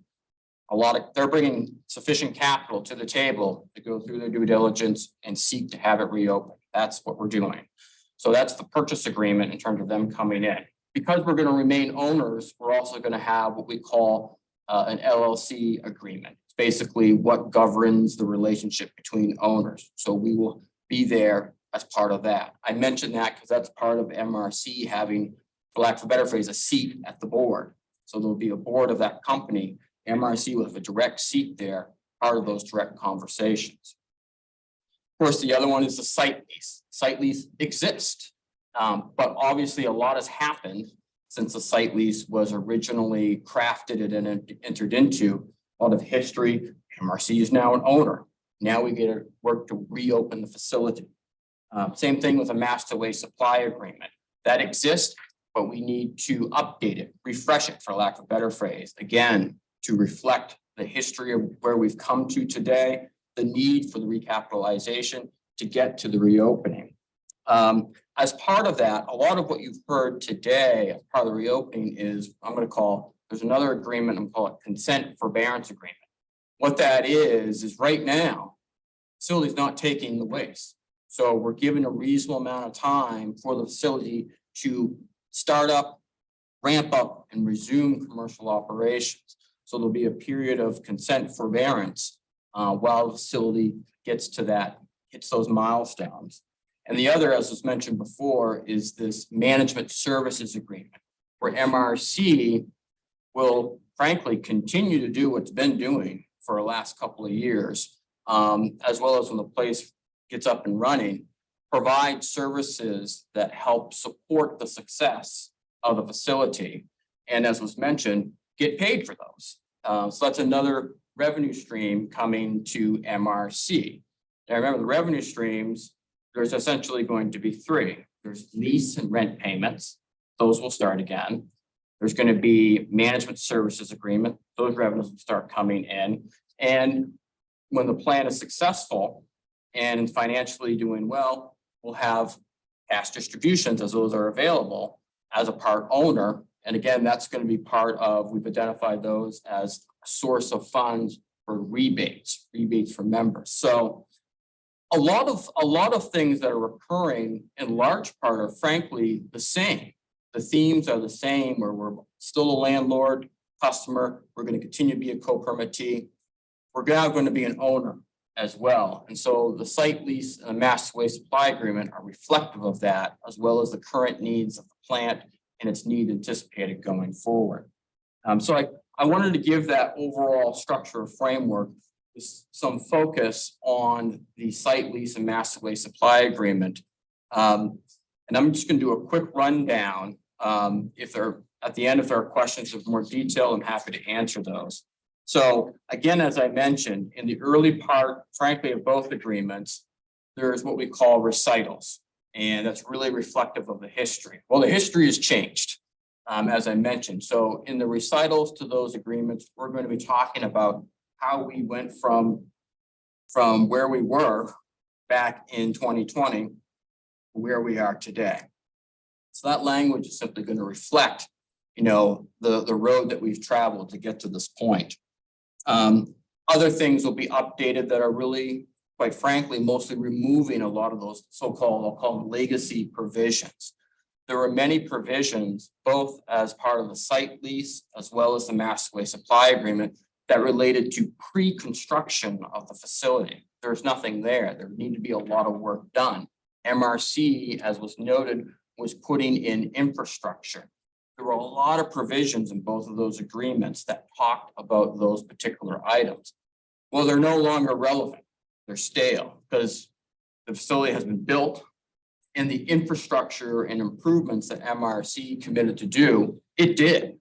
sufficient capital to the table to go through their due diligence and seek to have it reopened. That's what we're doing. So that's the purchase agreement in terms of them coming in. Because we're going to remain owners, we're also going to have what we call an LLC agreement. It's basically what governs the relationship between owners. So we will be there as part of that. I mentioned that because that's part of MRC having, for lack of a better phrase, a seat at the board. So there'll be a board of that company. MRC will have a direct seat there, part of those direct conversations. Of course, the other one is the site lease. Site lease exists, but obviously a lot has happened since the site lease was originally crafted and entered into. A lot of history. MRC is now an owner. Now we get to work to reopen the facility. Same thing with a master waste supply agreement. That exists, but we need to update it, refresh it, for lack of a better phrase, again, to reflect the history of where we've come to today, the need for the recapitalization to get to the reopening. As part of that, a lot of what you've heard today as part of the reopening is, there's another agreement, I'm calling it consent forbearance agreement. What that is right now, facility's not taking the waste. So we're given a reasonable amount of time for the facility to start up, ramp up, and resume commercial operations. So there'll be a period of consent forbearance while the facility hits those milestones. And the other, as was mentioned before, is this management services agreement. where MRC will frankly continue to do what's been doing for the last couple of years, as well as when the place gets up and running, provide services that help support the success of the facility. And as was mentioned, get paid for those. So that's another revenue stream coming to MRC. Now remember, the revenue streams, there's essentially going to be three. There's lease and rent payments. Those will start again. There's going to be management services agreement. Those revenues will start coming in. And when the plan is successful and financially doing well, we'll have cash distributions as those are available as a part owner. And again, that's going to be part of, we've identified those as a source of funds for rebates for members. So a lot of things that are occurring in large part are frankly the same. The themes are the same, where we're still a landlord, customer, we're going to continue to be a co-permittee. We're now going to be an owner as well. And so the site lease and the master waste supply agreement are reflective of that, as well as the current needs of the plant and its need anticipated going forward. So I wanted to give that overall structure of framework with some focus on the site lease and master waste supply agreement. And I'm just going to do a quick rundown. If there at the end, if there are questions of more detail, I'm happy to answer those. So again, as I mentioned, in the early part, frankly, of both agreements, there's what we call recitals, and that's really reflective of the history. Well, the history has changed, as I mentioned. So in the recitals to those agreements, we're going to be talking about how we went from where we were back in 2020 to where we are today. So that language is simply going to reflect, the road that we've traveled to get to this point. Other things will be updated that are really, quite frankly, mostly removing a lot of those so-called, I'll call them legacy provisions. There were many provisions, both as part of the site lease, as well as the master waste supply agreement, that related to pre-construction of the facility. There's nothing there. There needed to be a lot of work done. MRC, as was noted, was putting in infrastructure. There were a lot of provisions in both of those agreements that talked about those particular items. Well, they're no longer relevant. They're stale because the facility has been built and the infrastructure and improvements that MRC committed to do, it did.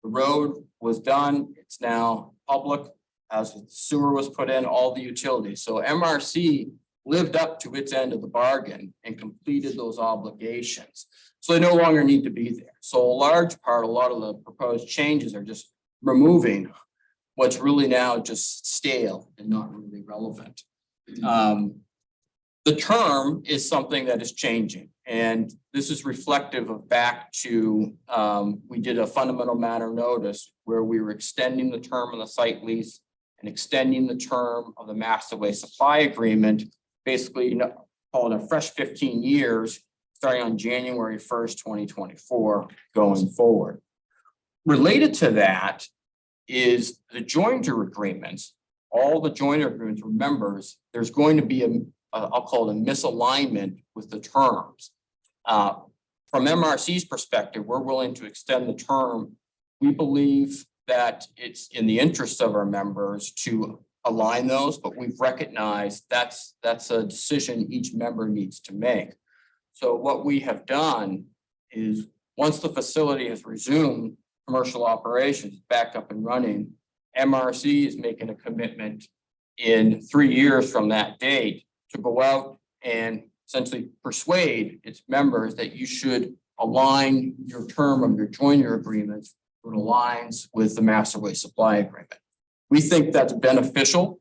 The road was done. It's now public, as the sewer was put in, all the utilities. So MRC lived up to its end of the bargain and completed those obligations. So they no longer need to be there. So a large part, a lot of the proposed changes are just removing what's really now just stale and not really relevant. The term is something that is changing, and this is reflective of back to, we did a fundamental matter notice where we were extending the term of the site lease and extending the term of the master waste supply agreement, basically, call it a fresh 15 years, starting on January 1st, 2024, going forward. Related to that is the jointer agreements. All the jointer agreements, remembers, there's going to be I'll call it a misalignment with the terms. From MRC's perspective, we're willing to extend the term. We believe that it's in the interest of our members to align those, but we've recognized that's a decision each member needs to make. So what we have done is, once the facility has resumed commercial operations back up and running, MRC is making a commitment in 3 years from that date to go out and essentially persuade its members that you should align your term of your joiner agreements that aligns with the master waste supply agreement. We think that's beneficial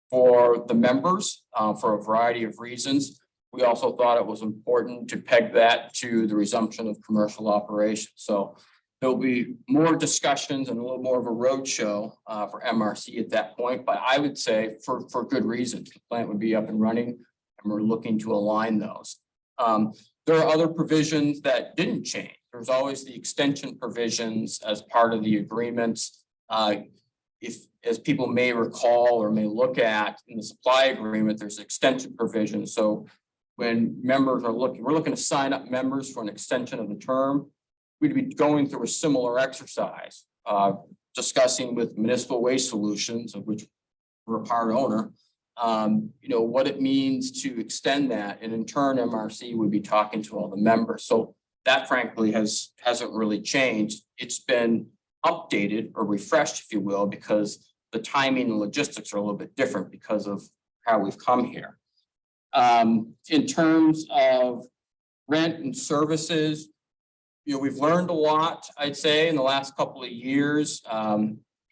for the members for a variety of reasons. We also thought it was important to peg that to the resumption of commercial operations. So there'll be more discussions and a little more of a roadshow for MRC at that point, but I would say for good reasons. The plant would be up and running, and we're looking to align those. There are other provisions that didn't change. There's always the extension provisions as part of the agreements. If, as people may recall or may look at in the supply agreement, there's extension provisions. So when members are looking, we're looking to sign up members for an extension of the term. we'd be going through a similar exercise, discussing with Municipal Waste Solutions, of which we're a part owner, what it means to extend that, and in turn, MRC would be talking to all the members. So that frankly hasn't really changed. It's been updated or refreshed, if you will, because the timing and logistics are a little bit different because of how we've come here. In terms of rent and services, we've learned a lot, I'd say, in the last couple of years.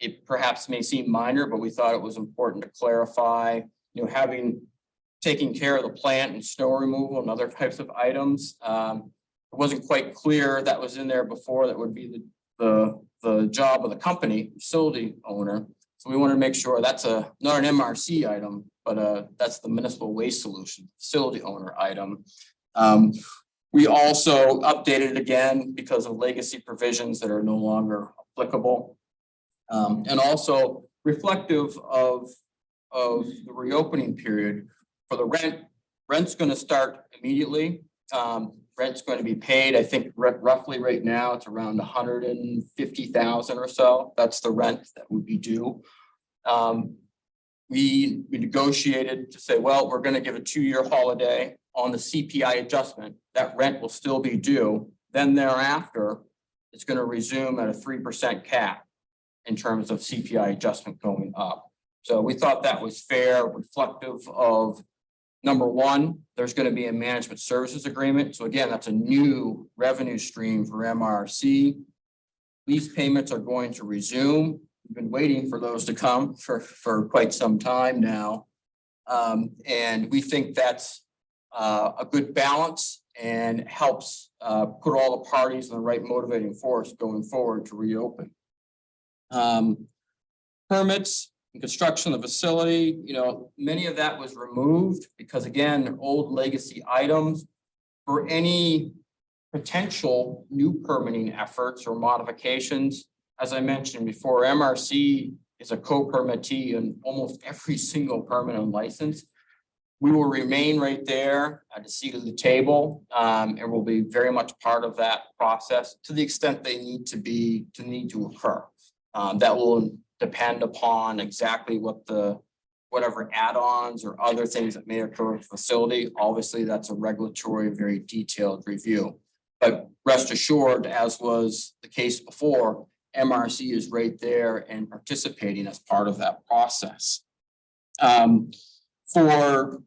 It perhaps may seem minor, but we thought it was important to clarify, having taken care of the plant and snow removal and other types of items. It wasn't quite clear that was in there before. That would be the job of the company, facility owner. So we want to make sure that's not an MRC item, but that's the Municipal Waste Solution facility owner item. We also updated it again because of legacy provisions that are no longer applicable. And also reflective of the reopening period for the rent's going to start immediately. Rent's going to be paid, I think roughly right now, it's around $150,000 or so. That's the rent that would be due. We negotiated to say, well, we're going to give a 2-year holiday on the CPI adjustment. That rent will still be due. Then thereafter, it's going to resume at a 3% cap in terms of CPI adjustment going up. So we thought that was fair, reflective of, number one, there's going to be a management services agreement. So again, that's a new revenue stream for MRC. Lease payments are going to resume. We've been waiting for those to come for quite some time now. And we think that's a good balance and helps put all the parties in the right motivating force going forward to reopen. Permits and construction of the facility, many of that was removed because, again, old legacy items. For any potential new permitting efforts or modifications, as I mentioned before, MRC is a co-permittee in almost every single permit and license. We will remain right there at the seat of the table, and will be very much part of that process to the extent they need to occur. That will depend upon exactly whatever add-ons or other things that may occur with the facility. Obviously, that's a regulatory, very detailed review. But rest assured, as was the case before, MRC is right there and participating as part of that process. For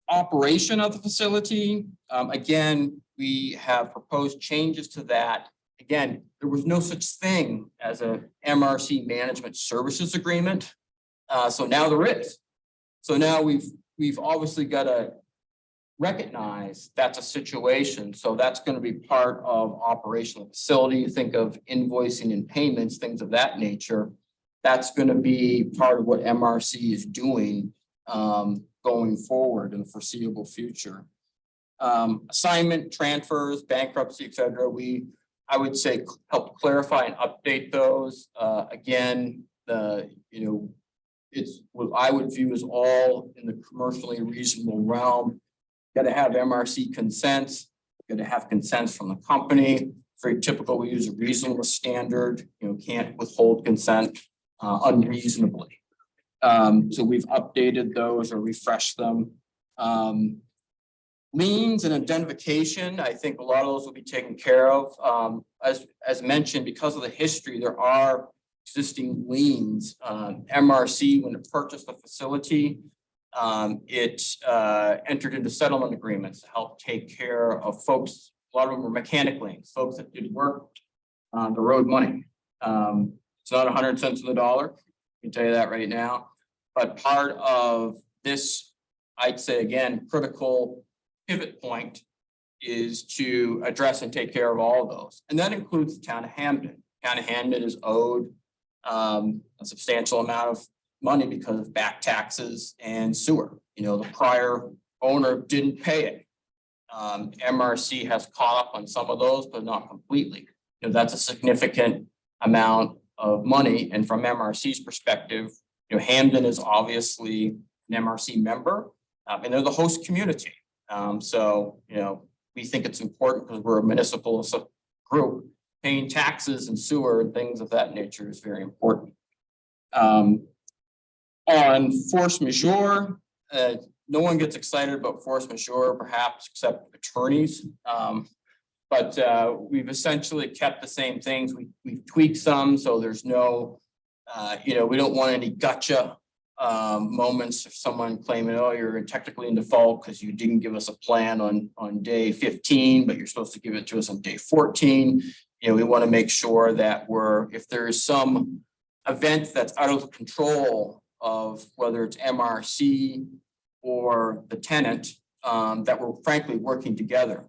operation of the facility, again, we have proposed changes to that. Again, there was no such thing as a MRC management services agreement. So now there is. So now we've obviously got to recognize that's a situation. So that's going to be part of operational facility. You think of invoicing and payments, things of that nature. That's going to be part of what MRC is doing going forward in the foreseeable future. Assignment, transfers, bankruptcy, et cetera. I would say help clarify and update those. Again, it's what I would view as all in the commercially reasonable realm. Got to have MRC consents. Got to have consents from the company. Very typical. We use a reasonable standard. Can't withhold consent unreasonably. So we've updated those or refreshed them. Liens and identification, I think a lot of those will be taken care of. As mentioned, because of the history, there are existing liens. MRC, when it purchased the facility, it entered into settlement agreements to help take care of folks. A lot of them were mechanic liens, folks that did work on the road money. It's not 100 cents on the dollar. I can tell you that right now. But part of this, I'd say again, critical pivot point is to address and take care of all of those. And that includes the town of Hamden. Town of Hamden is owed a substantial amount of money because of back taxes and sewer. The prior owner didn't pay it. MRC has caught up on some of those, but not completely. That's a significant amount of money. And from MRC's perspective, Hamden is obviously an MRC member, and they're the host community. So we think it's important because we're a municipal group, paying taxes and sewer and things of that nature is very important. On force majeure, no one gets excited about force majeure, perhaps except attorneys. But we've essentially kept the same things. We've tweaked some, so there's no, we don't want any gotcha moments of someone claiming, oh, you're technically in default because you didn't give us a plan on day 15, but you're supposed to give it to us on day 14. We want to make sure that if there is some event that's out of the control of whether it's MRC or the tenant, that we're frankly working together,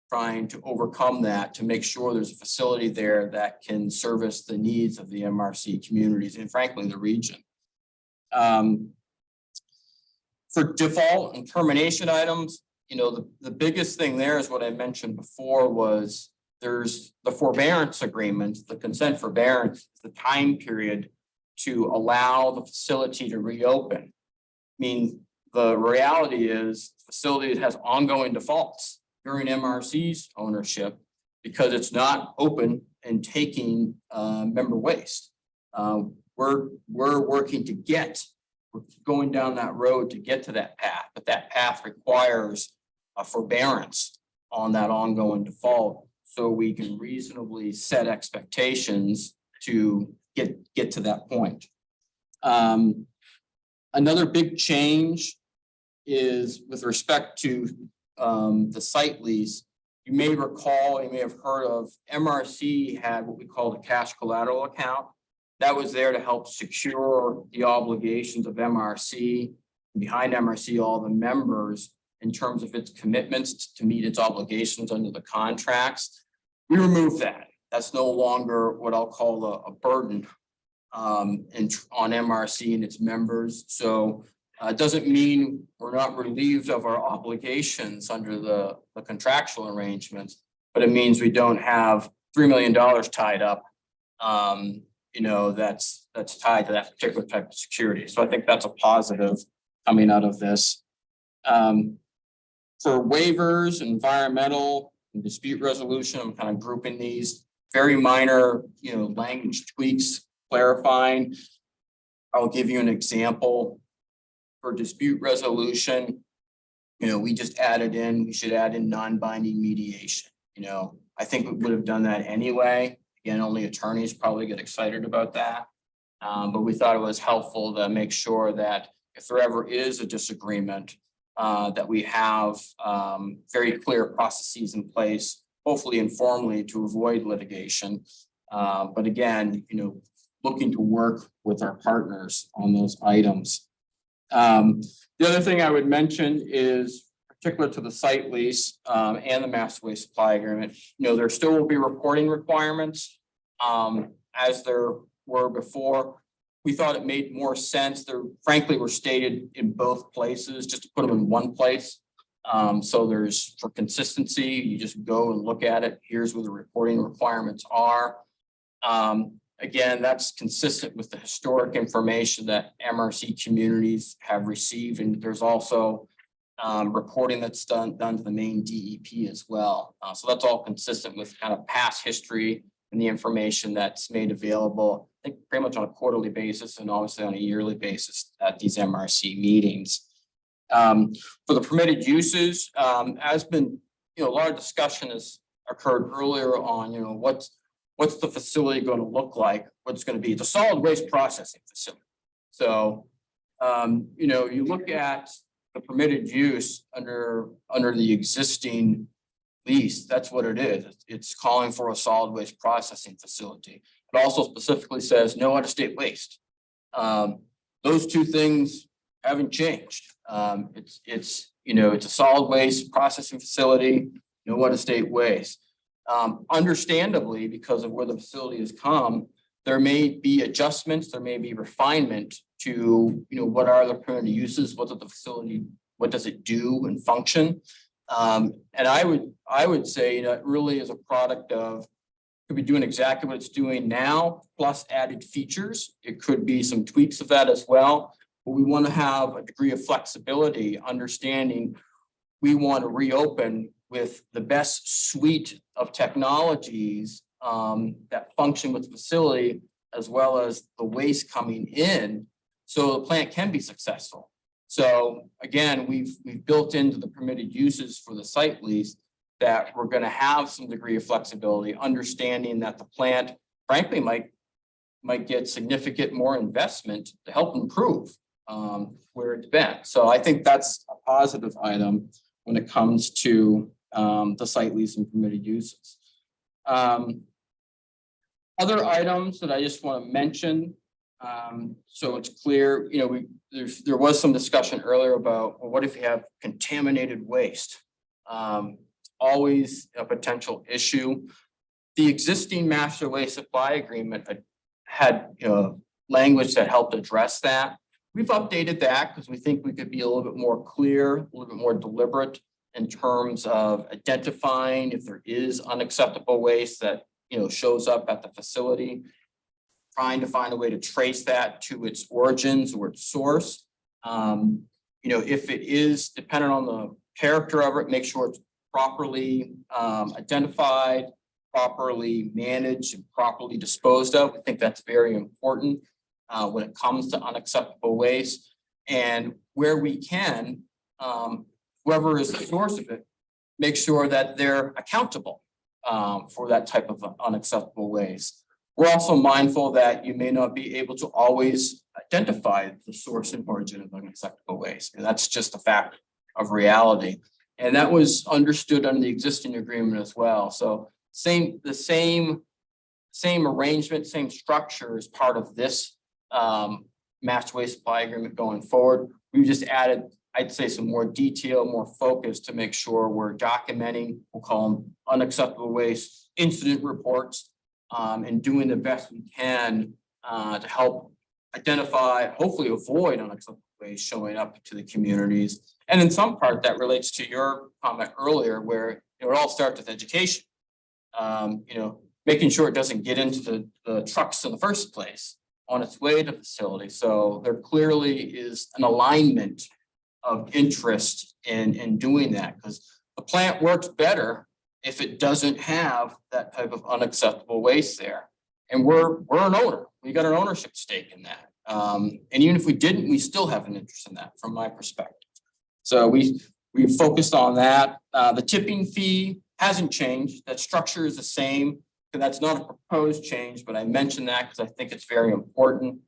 trying to overcome that to make sure there's a facility there that can service the needs of the MRC communities and frankly the region. For default and termination items, the biggest thing there is what I mentioned before was there's the forbearance agreements, the consent forbearance, the time period to allow the facility to reopen. I mean, the reality is facility has ongoing defaults during MRC's ownership because it's not open and taking member waste. We're working we're going down that road to get to that path, but that path requires a forbearance on that ongoing default so we can reasonably set expectations to get to that point. Another big change is with respect to the site lease. You may recall, you may have heard of MRC had what we call the cash collateral account. That was there to help secure the obligations of MRC, and behind MRC, all the members in terms of its commitments to meet its obligations under the contracts. We removed that. That's no longer what I'll call a burden on MRC and its members. So it doesn't mean we're not relieved of our obligations under the contractual arrangements, but it means we don't have $3 million tied up, that's tied to that particular type of security. So I think that's a positive coming out of this. For waivers, environmental, and dispute resolution, I'm kind of grouping these very minor, language tweaks, clarifying. I'll give you an example. For dispute resolution, we just we should add in non-binding mediation. I think we would have done that anyway. Again, only attorneys probably get excited about that. But we thought it was helpful to make sure that if there ever is a disagreement, that we have very clear processes in place, hopefully informally to avoid litigation. But again, looking to work with our partners on those items. The other thing I would mention is particular to the site lease and the master waste supply agreement, there still will be reporting requirements as there were before. We thought it made more sense. There frankly were stated in both places just to put them in one place. So there's for consistency, you just go and look at it. Here's where the reporting requirements are. Again, that's consistent with the historic information that MRC communities have received. And there's also reporting that's done to the main DEP as well. So that's all consistent with kind of past history and the information that's made available, I think pretty much on a quarterly basis and obviously on a yearly basis at these MRC meetings. For the permitted uses, as been, a lot of discussion has occurred earlier on, what's the facility going to look like? What's going to be? It's a solid waste processing facility. So, you look at the permitted use under the existing lease, that's what it is. It's calling for a solid waste processing facility. It also specifically says no out-of-state waste. Those two things haven't changed. It's a solid waste processing facility, no out-of-state waste. Understandably, because of where the facility has come, there may be adjustments, there may be refinement to, what are the permitted uses, what does it do and function? And I would say, it really is a product of, could be doing exactly what it's doing now, plus added features. It could be some tweaks of that as well. But we want to have a degree of flexibility, understanding we want to reopen with the best suite of technologies that function with the facility as well as the waste coming in, so the plant can be successful. So again, we've built into the permitted uses for the site lease that we're going to have some degree of flexibility, understanding that the plant frankly might get significant more investment to help improve where it's been. So I think that's a positive item when it comes to the site lease and permitted uses. Other items that I just want to mention, so it's clear, you know, there was some discussion earlier about, well, what if you have contaminated waste? Always a potential issue. The existing master waste supply agreement had language that helped address that. We've updated that because we think we could be a little bit more clear, a little bit more deliberate in terms of identifying if there is unacceptable waste that shows up at the facility, trying to find a way to trace that to its origins or its source. If it is dependent on the character of it, make sure it's properly identified, properly managed, and properly disposed of. I think that's very important when it comes to unacceptable waste. And where we can, whoever is the source of it, make sure that they're accountable for that type of unacceptable waste. We're also mindful that you may not be able to always identify the source and origin of unacceptable waste. And that's just a fact of reality. And that was understood under the existing agreement as well. So the same arrangement, same structure as part of this master waste supply agreement going forward. We just added, I'd say, some more detail, more focus to make sure we're documenting, we'll call them unacceptable waste incident reports, and doing the best we can to help identify, hopefully avoid unacceptable waste showing up to the communities. And in some part that relates to your comment earlier, where it all starts with education. Making sure it doesn't get into the trucks in the first place on its way to the facility. So there clearly is an alignment of interest in doing that, because the plant works better if it doesn't have that type of unacceptable waste there. And we're an owner. We got an ownership stake in that. And even if we didn't, we still have an interest in that from my perspective. So we focused on that. The tipping fee hasn't changed. That structure is the same. And that's not a proposed change, but I mentioned that because I think it's very important.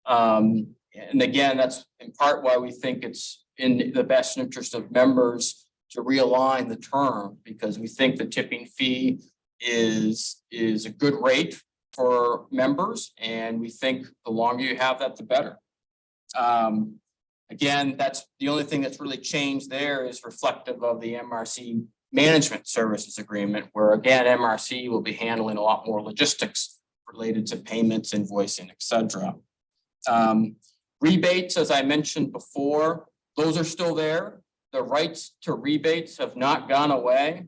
And again, that's in part why we think it's in the best interest of members to realign the term, because we think the tipping fee is a good rate for members, and we think the longer you have that, the better. Again, that's the only thing that's really changed there is reflective of the MRC management services agreement, where again, MRC will be handling a lot more logistics related to payments, invoicing, et cetera. Rebates, as I mentioned before, those are still there. The rights to rebates have not gone away.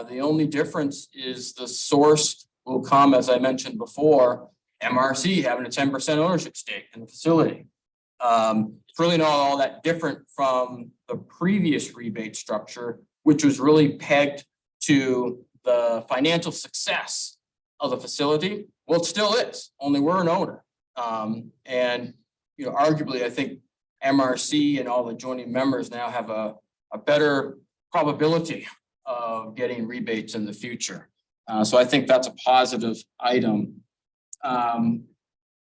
The only difference is the source will come, as I mentioned before, MRC having a 10% ownership stake in the facility. It's really not all that different from the previous rebate structure, which was really pegged to the financial success of the facility. Well, it still is, only we're an owner. And arguably, I think MRC and all the joining members now have a better probability of getting rebates in the future. So I think that's a positive item.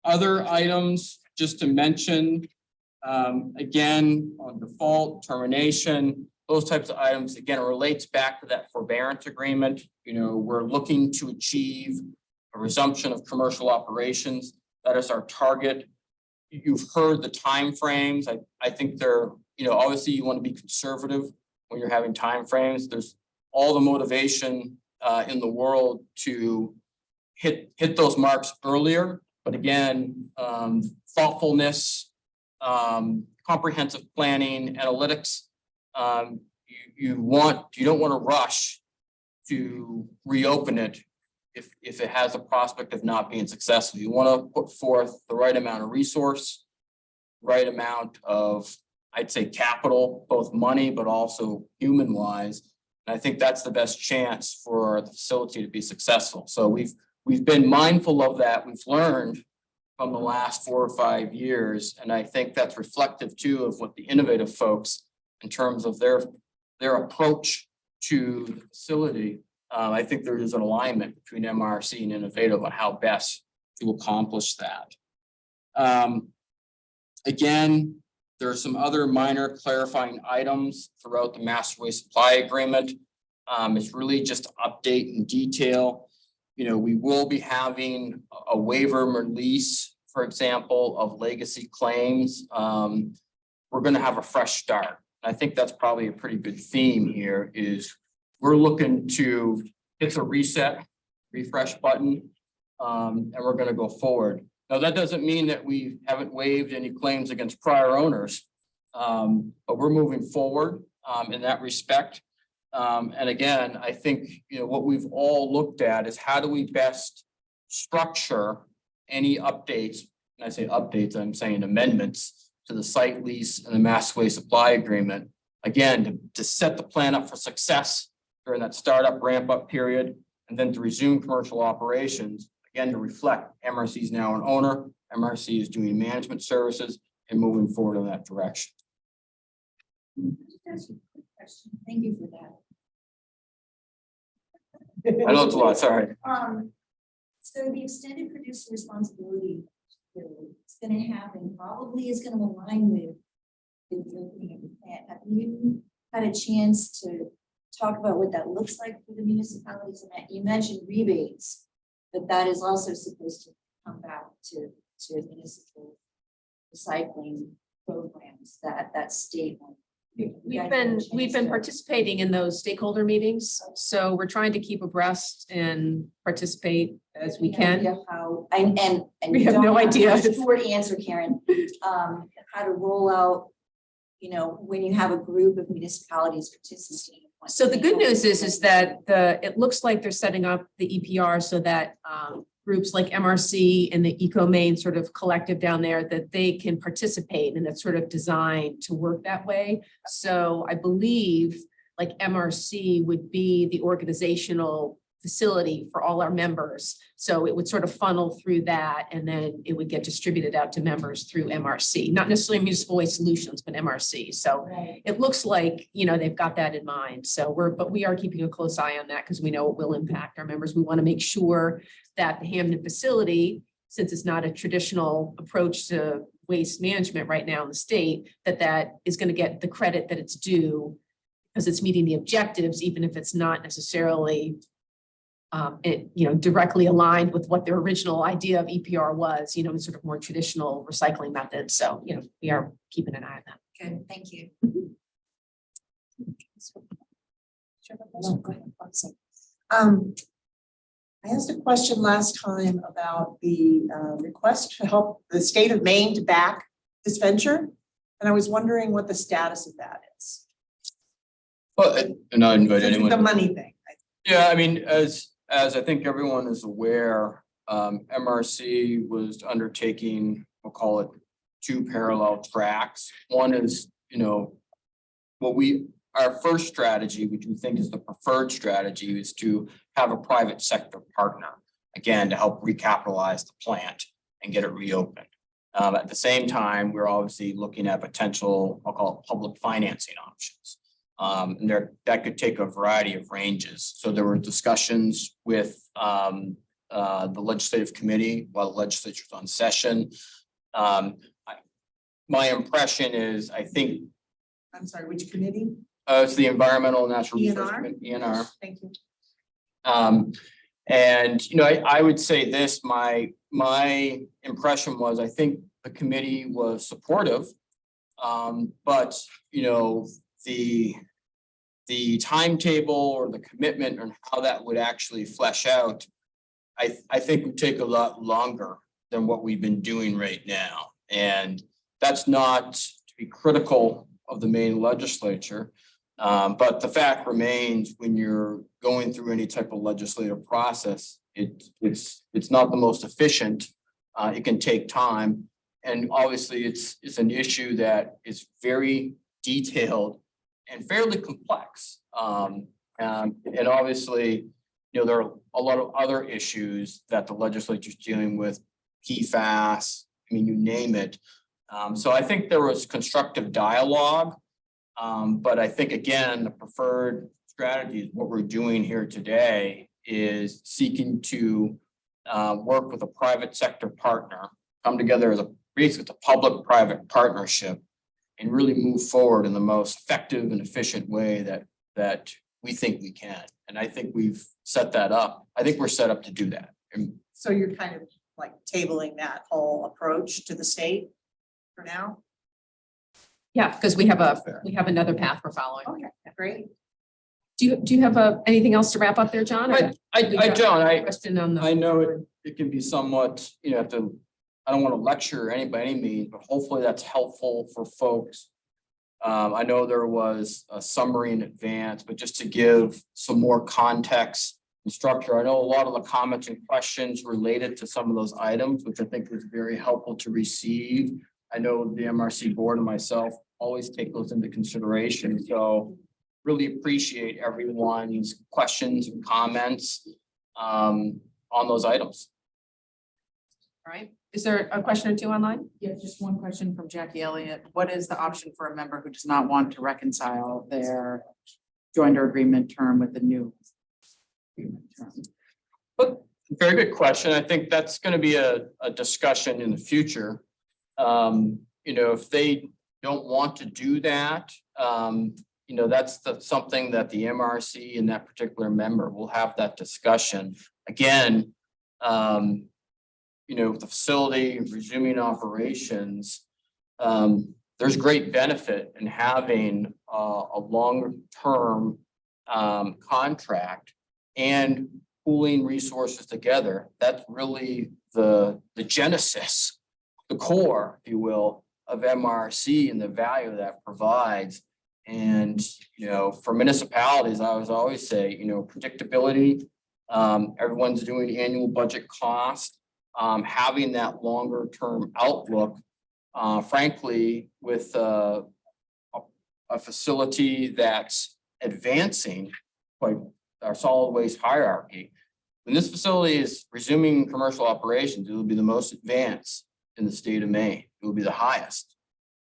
Other items, just to mention, again, on default, termination, those types of items, again, it relates back to that forbearance agreement. We're looking to achieve a resumption of commercial operations. That is our target. You've heard the timeframes. I think they're, obviously you want to be conservative when you're having timeframes. There's all the motivation in the world to hit those marks earlier. But again, thoughtfulness, comprehensive planning, analytics. You don't want to rush to reopen it if it has a prospect of not being successful. You want to put forth the right amount of resource, right amount of, I'd say, capital, both money, but also human wise, And I think that's the best chance for the facility to be successful. So we've been mindful of that. We've learned from the last 4 or 5 years. And I think that's reflective too of what the innovative folks in terms of their approach to the facility. I think there is an alignment between MRC and innovative on how best to accomplish that. Again, there are some other minor clarifying items throughout the master waste supply agreement. It's really just to update in detail. You know, we will be having a waiver and release, for example, of legacy claims. We're going to have a fresh start. I think that's probably a pretty good theme here is we're looking to hit the refresh button, and we're going to go forward. Now, that doesn't mean that we haven't waived any claims against prior owners, but we're moving forward in that respect. And again, I think, you know, what we've all looked at is how do we best structure any updates, and I say updates, I'm saying amendments to the site lease and the master waste supply agreement, again, to set the plan up for success during that startup ramp up period, and then to resume commercial operations, again, to reflect MRC is now an owner, MRC is doing management services and moving forward in that direction. That's a quick question. Thank you for I know it's a lot, sorry. that. So the extended producer responsibility it's gonna happen, probably is gonna align with looking at the plan. Have you had a chance to talk about what that looks like for the municipalities? And you mentioned rebates, but that is also supposed to come back to municipal recycling programs that state one. We've been participating in those stakeholder meetings, so we're trying to keep abreast and participate as we can. How, and We you have don't no idea. a short answer, Karen, how to roll out, you know, when you have a group of municipalities participating. So the good news is that it looks like they're setting up the EPR so that groups like MRC and the EcoMaine sort of collective down there, that they can participate, and it's sort of designed to work that way. So I believe like MRC would be the organizational facility for all our members. So it would sort of funnel through that, and then it would get distributed out to members through MRC, not necessarily Municipal Waste Solutions, but MRC. So it looks like, you know, they've got that in mind. So but we are keeping a close eye on that because we know it will impact our members. We want to make sure that the Hamden facility, since it's not a traditional approach to waste management right now in the state, that is going to get the credit that it's due because it's meeting the objectives, even if it's not necessarily directly aligned with what their original idea of EPR was, sort of more traditional recycling methods. So, we are keeping an eye on that. Good, thank you. I asked a question last time about the request to help the state of Maine to back this venture. And I was wondering what the status of that is. Well, and I invite The anyone. money thing. Yeah, I mean, as I think everyone is aware, MRC was undertaking, we'll call it 2 parallel tracks. One is, our first strategy, which we think is the preferred strategy, is to have a private sector partner, again, to help recapitalize the plant and get it reopened. At the same time, we're obviously looking at potential, I'll call it public financing options. And that could take a variety of ranges. So there were discussions with the legislative committee while the legislature's on session. My impression is, I think. I'm sorry, which committee? It's the Environmental and Natural Resources ENR? Committee, ENR. Thank you. And I would say this, my impression was, I think the committee was supportive. But the timetable or the commitment and how that would actually flesh out, I think would take a lot longer than what we've been doing right now. And that's not to be critical of the Maine legislature. But the fact remains, when you're going through any type of legislative process, it's not the most efficient. It can take time. And obviously it's an issue that is very detailed and fairly complex. And obviously, there are a lot of other issues that the legislature is dealing with, PFAS, I mean, you name it. So I think there was constructive dialogue. But I think, again, the preferred strategy is what we're doing here today is seeking to work with a private sector partner, come together as basically a public-private partnership and really move forward in the most effective and efficient way that we think we can. And I think we've set that up. I think we're set up to do that. And So you're kind of like tabling that whole approach to the state for now? Yeah, because we have another path we're following. Okay, great. Do you have anything else to wrap up there, John? or- I don't, Question on the. I know it can be somewhat, I don't want to lecture anybody, any means, but hopefully that's helpful for folks. I know there was a summary in advance, but just to give some more context and structure, I know a lot of the comments and questions related to some of those items, which I think was very helpful to receive. I know the MRC board and myself always take those into consideration, so really appreciate everyone's questions and comments on those items. All right, is there a question or two online? Yeah, just one question from Jackie Elliott. What is the option for a member who does not want to reconcile their joinder agreement term with the new agreement term? But very good question. I think that's going to be a discussion in the future. If they don't want to do that, that's something that the MRC and that particular member will have that discussion. Again, with the facility resuming operations, there's great benefit in having a long-term contract and pooling resources together. That's really the genesis, the core, if you will, of MRC and the value that provides. And, for municipalities, I always say, predictability, everyone's doing annual budget cost, having that longer term outlook, frankly, with a facility that's advancing quite our solid waste hierarchy. When this facility is resuming commercial operations, it will be the most advanced in the state of Maine. It will be the highest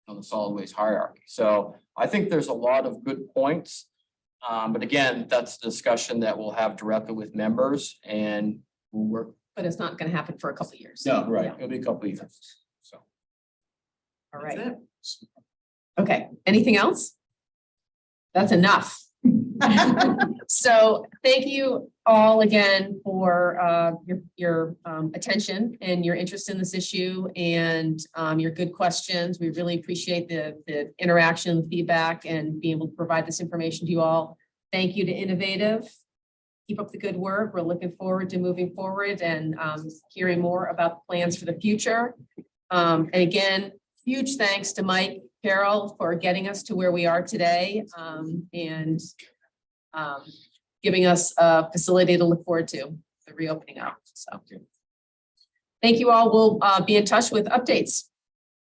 on the solid waste hierarchy. So I think there's a lot of good points. But again, that's a discussion that we'll have directly with members and we'll work. But it's not going to happen for a couple of years. No, right. Yeah. It'll be a couple of years. So. All right. That's it. Okay, anything else? That's enough. So thank you all again for your attention and your interest in this issue and your good questions. We really appreciate the interaction, feedback, and being able to provide this information to you all. Thank you to Innovative. Keep up the good work. We're looking forward to moving forward and hearing more about plans for the future. And again, huge thanks to Mike Carroll for getting us to where we are today and giving us a facility to look forward to the reopening up. So thank you all. We'll be in touch with updates.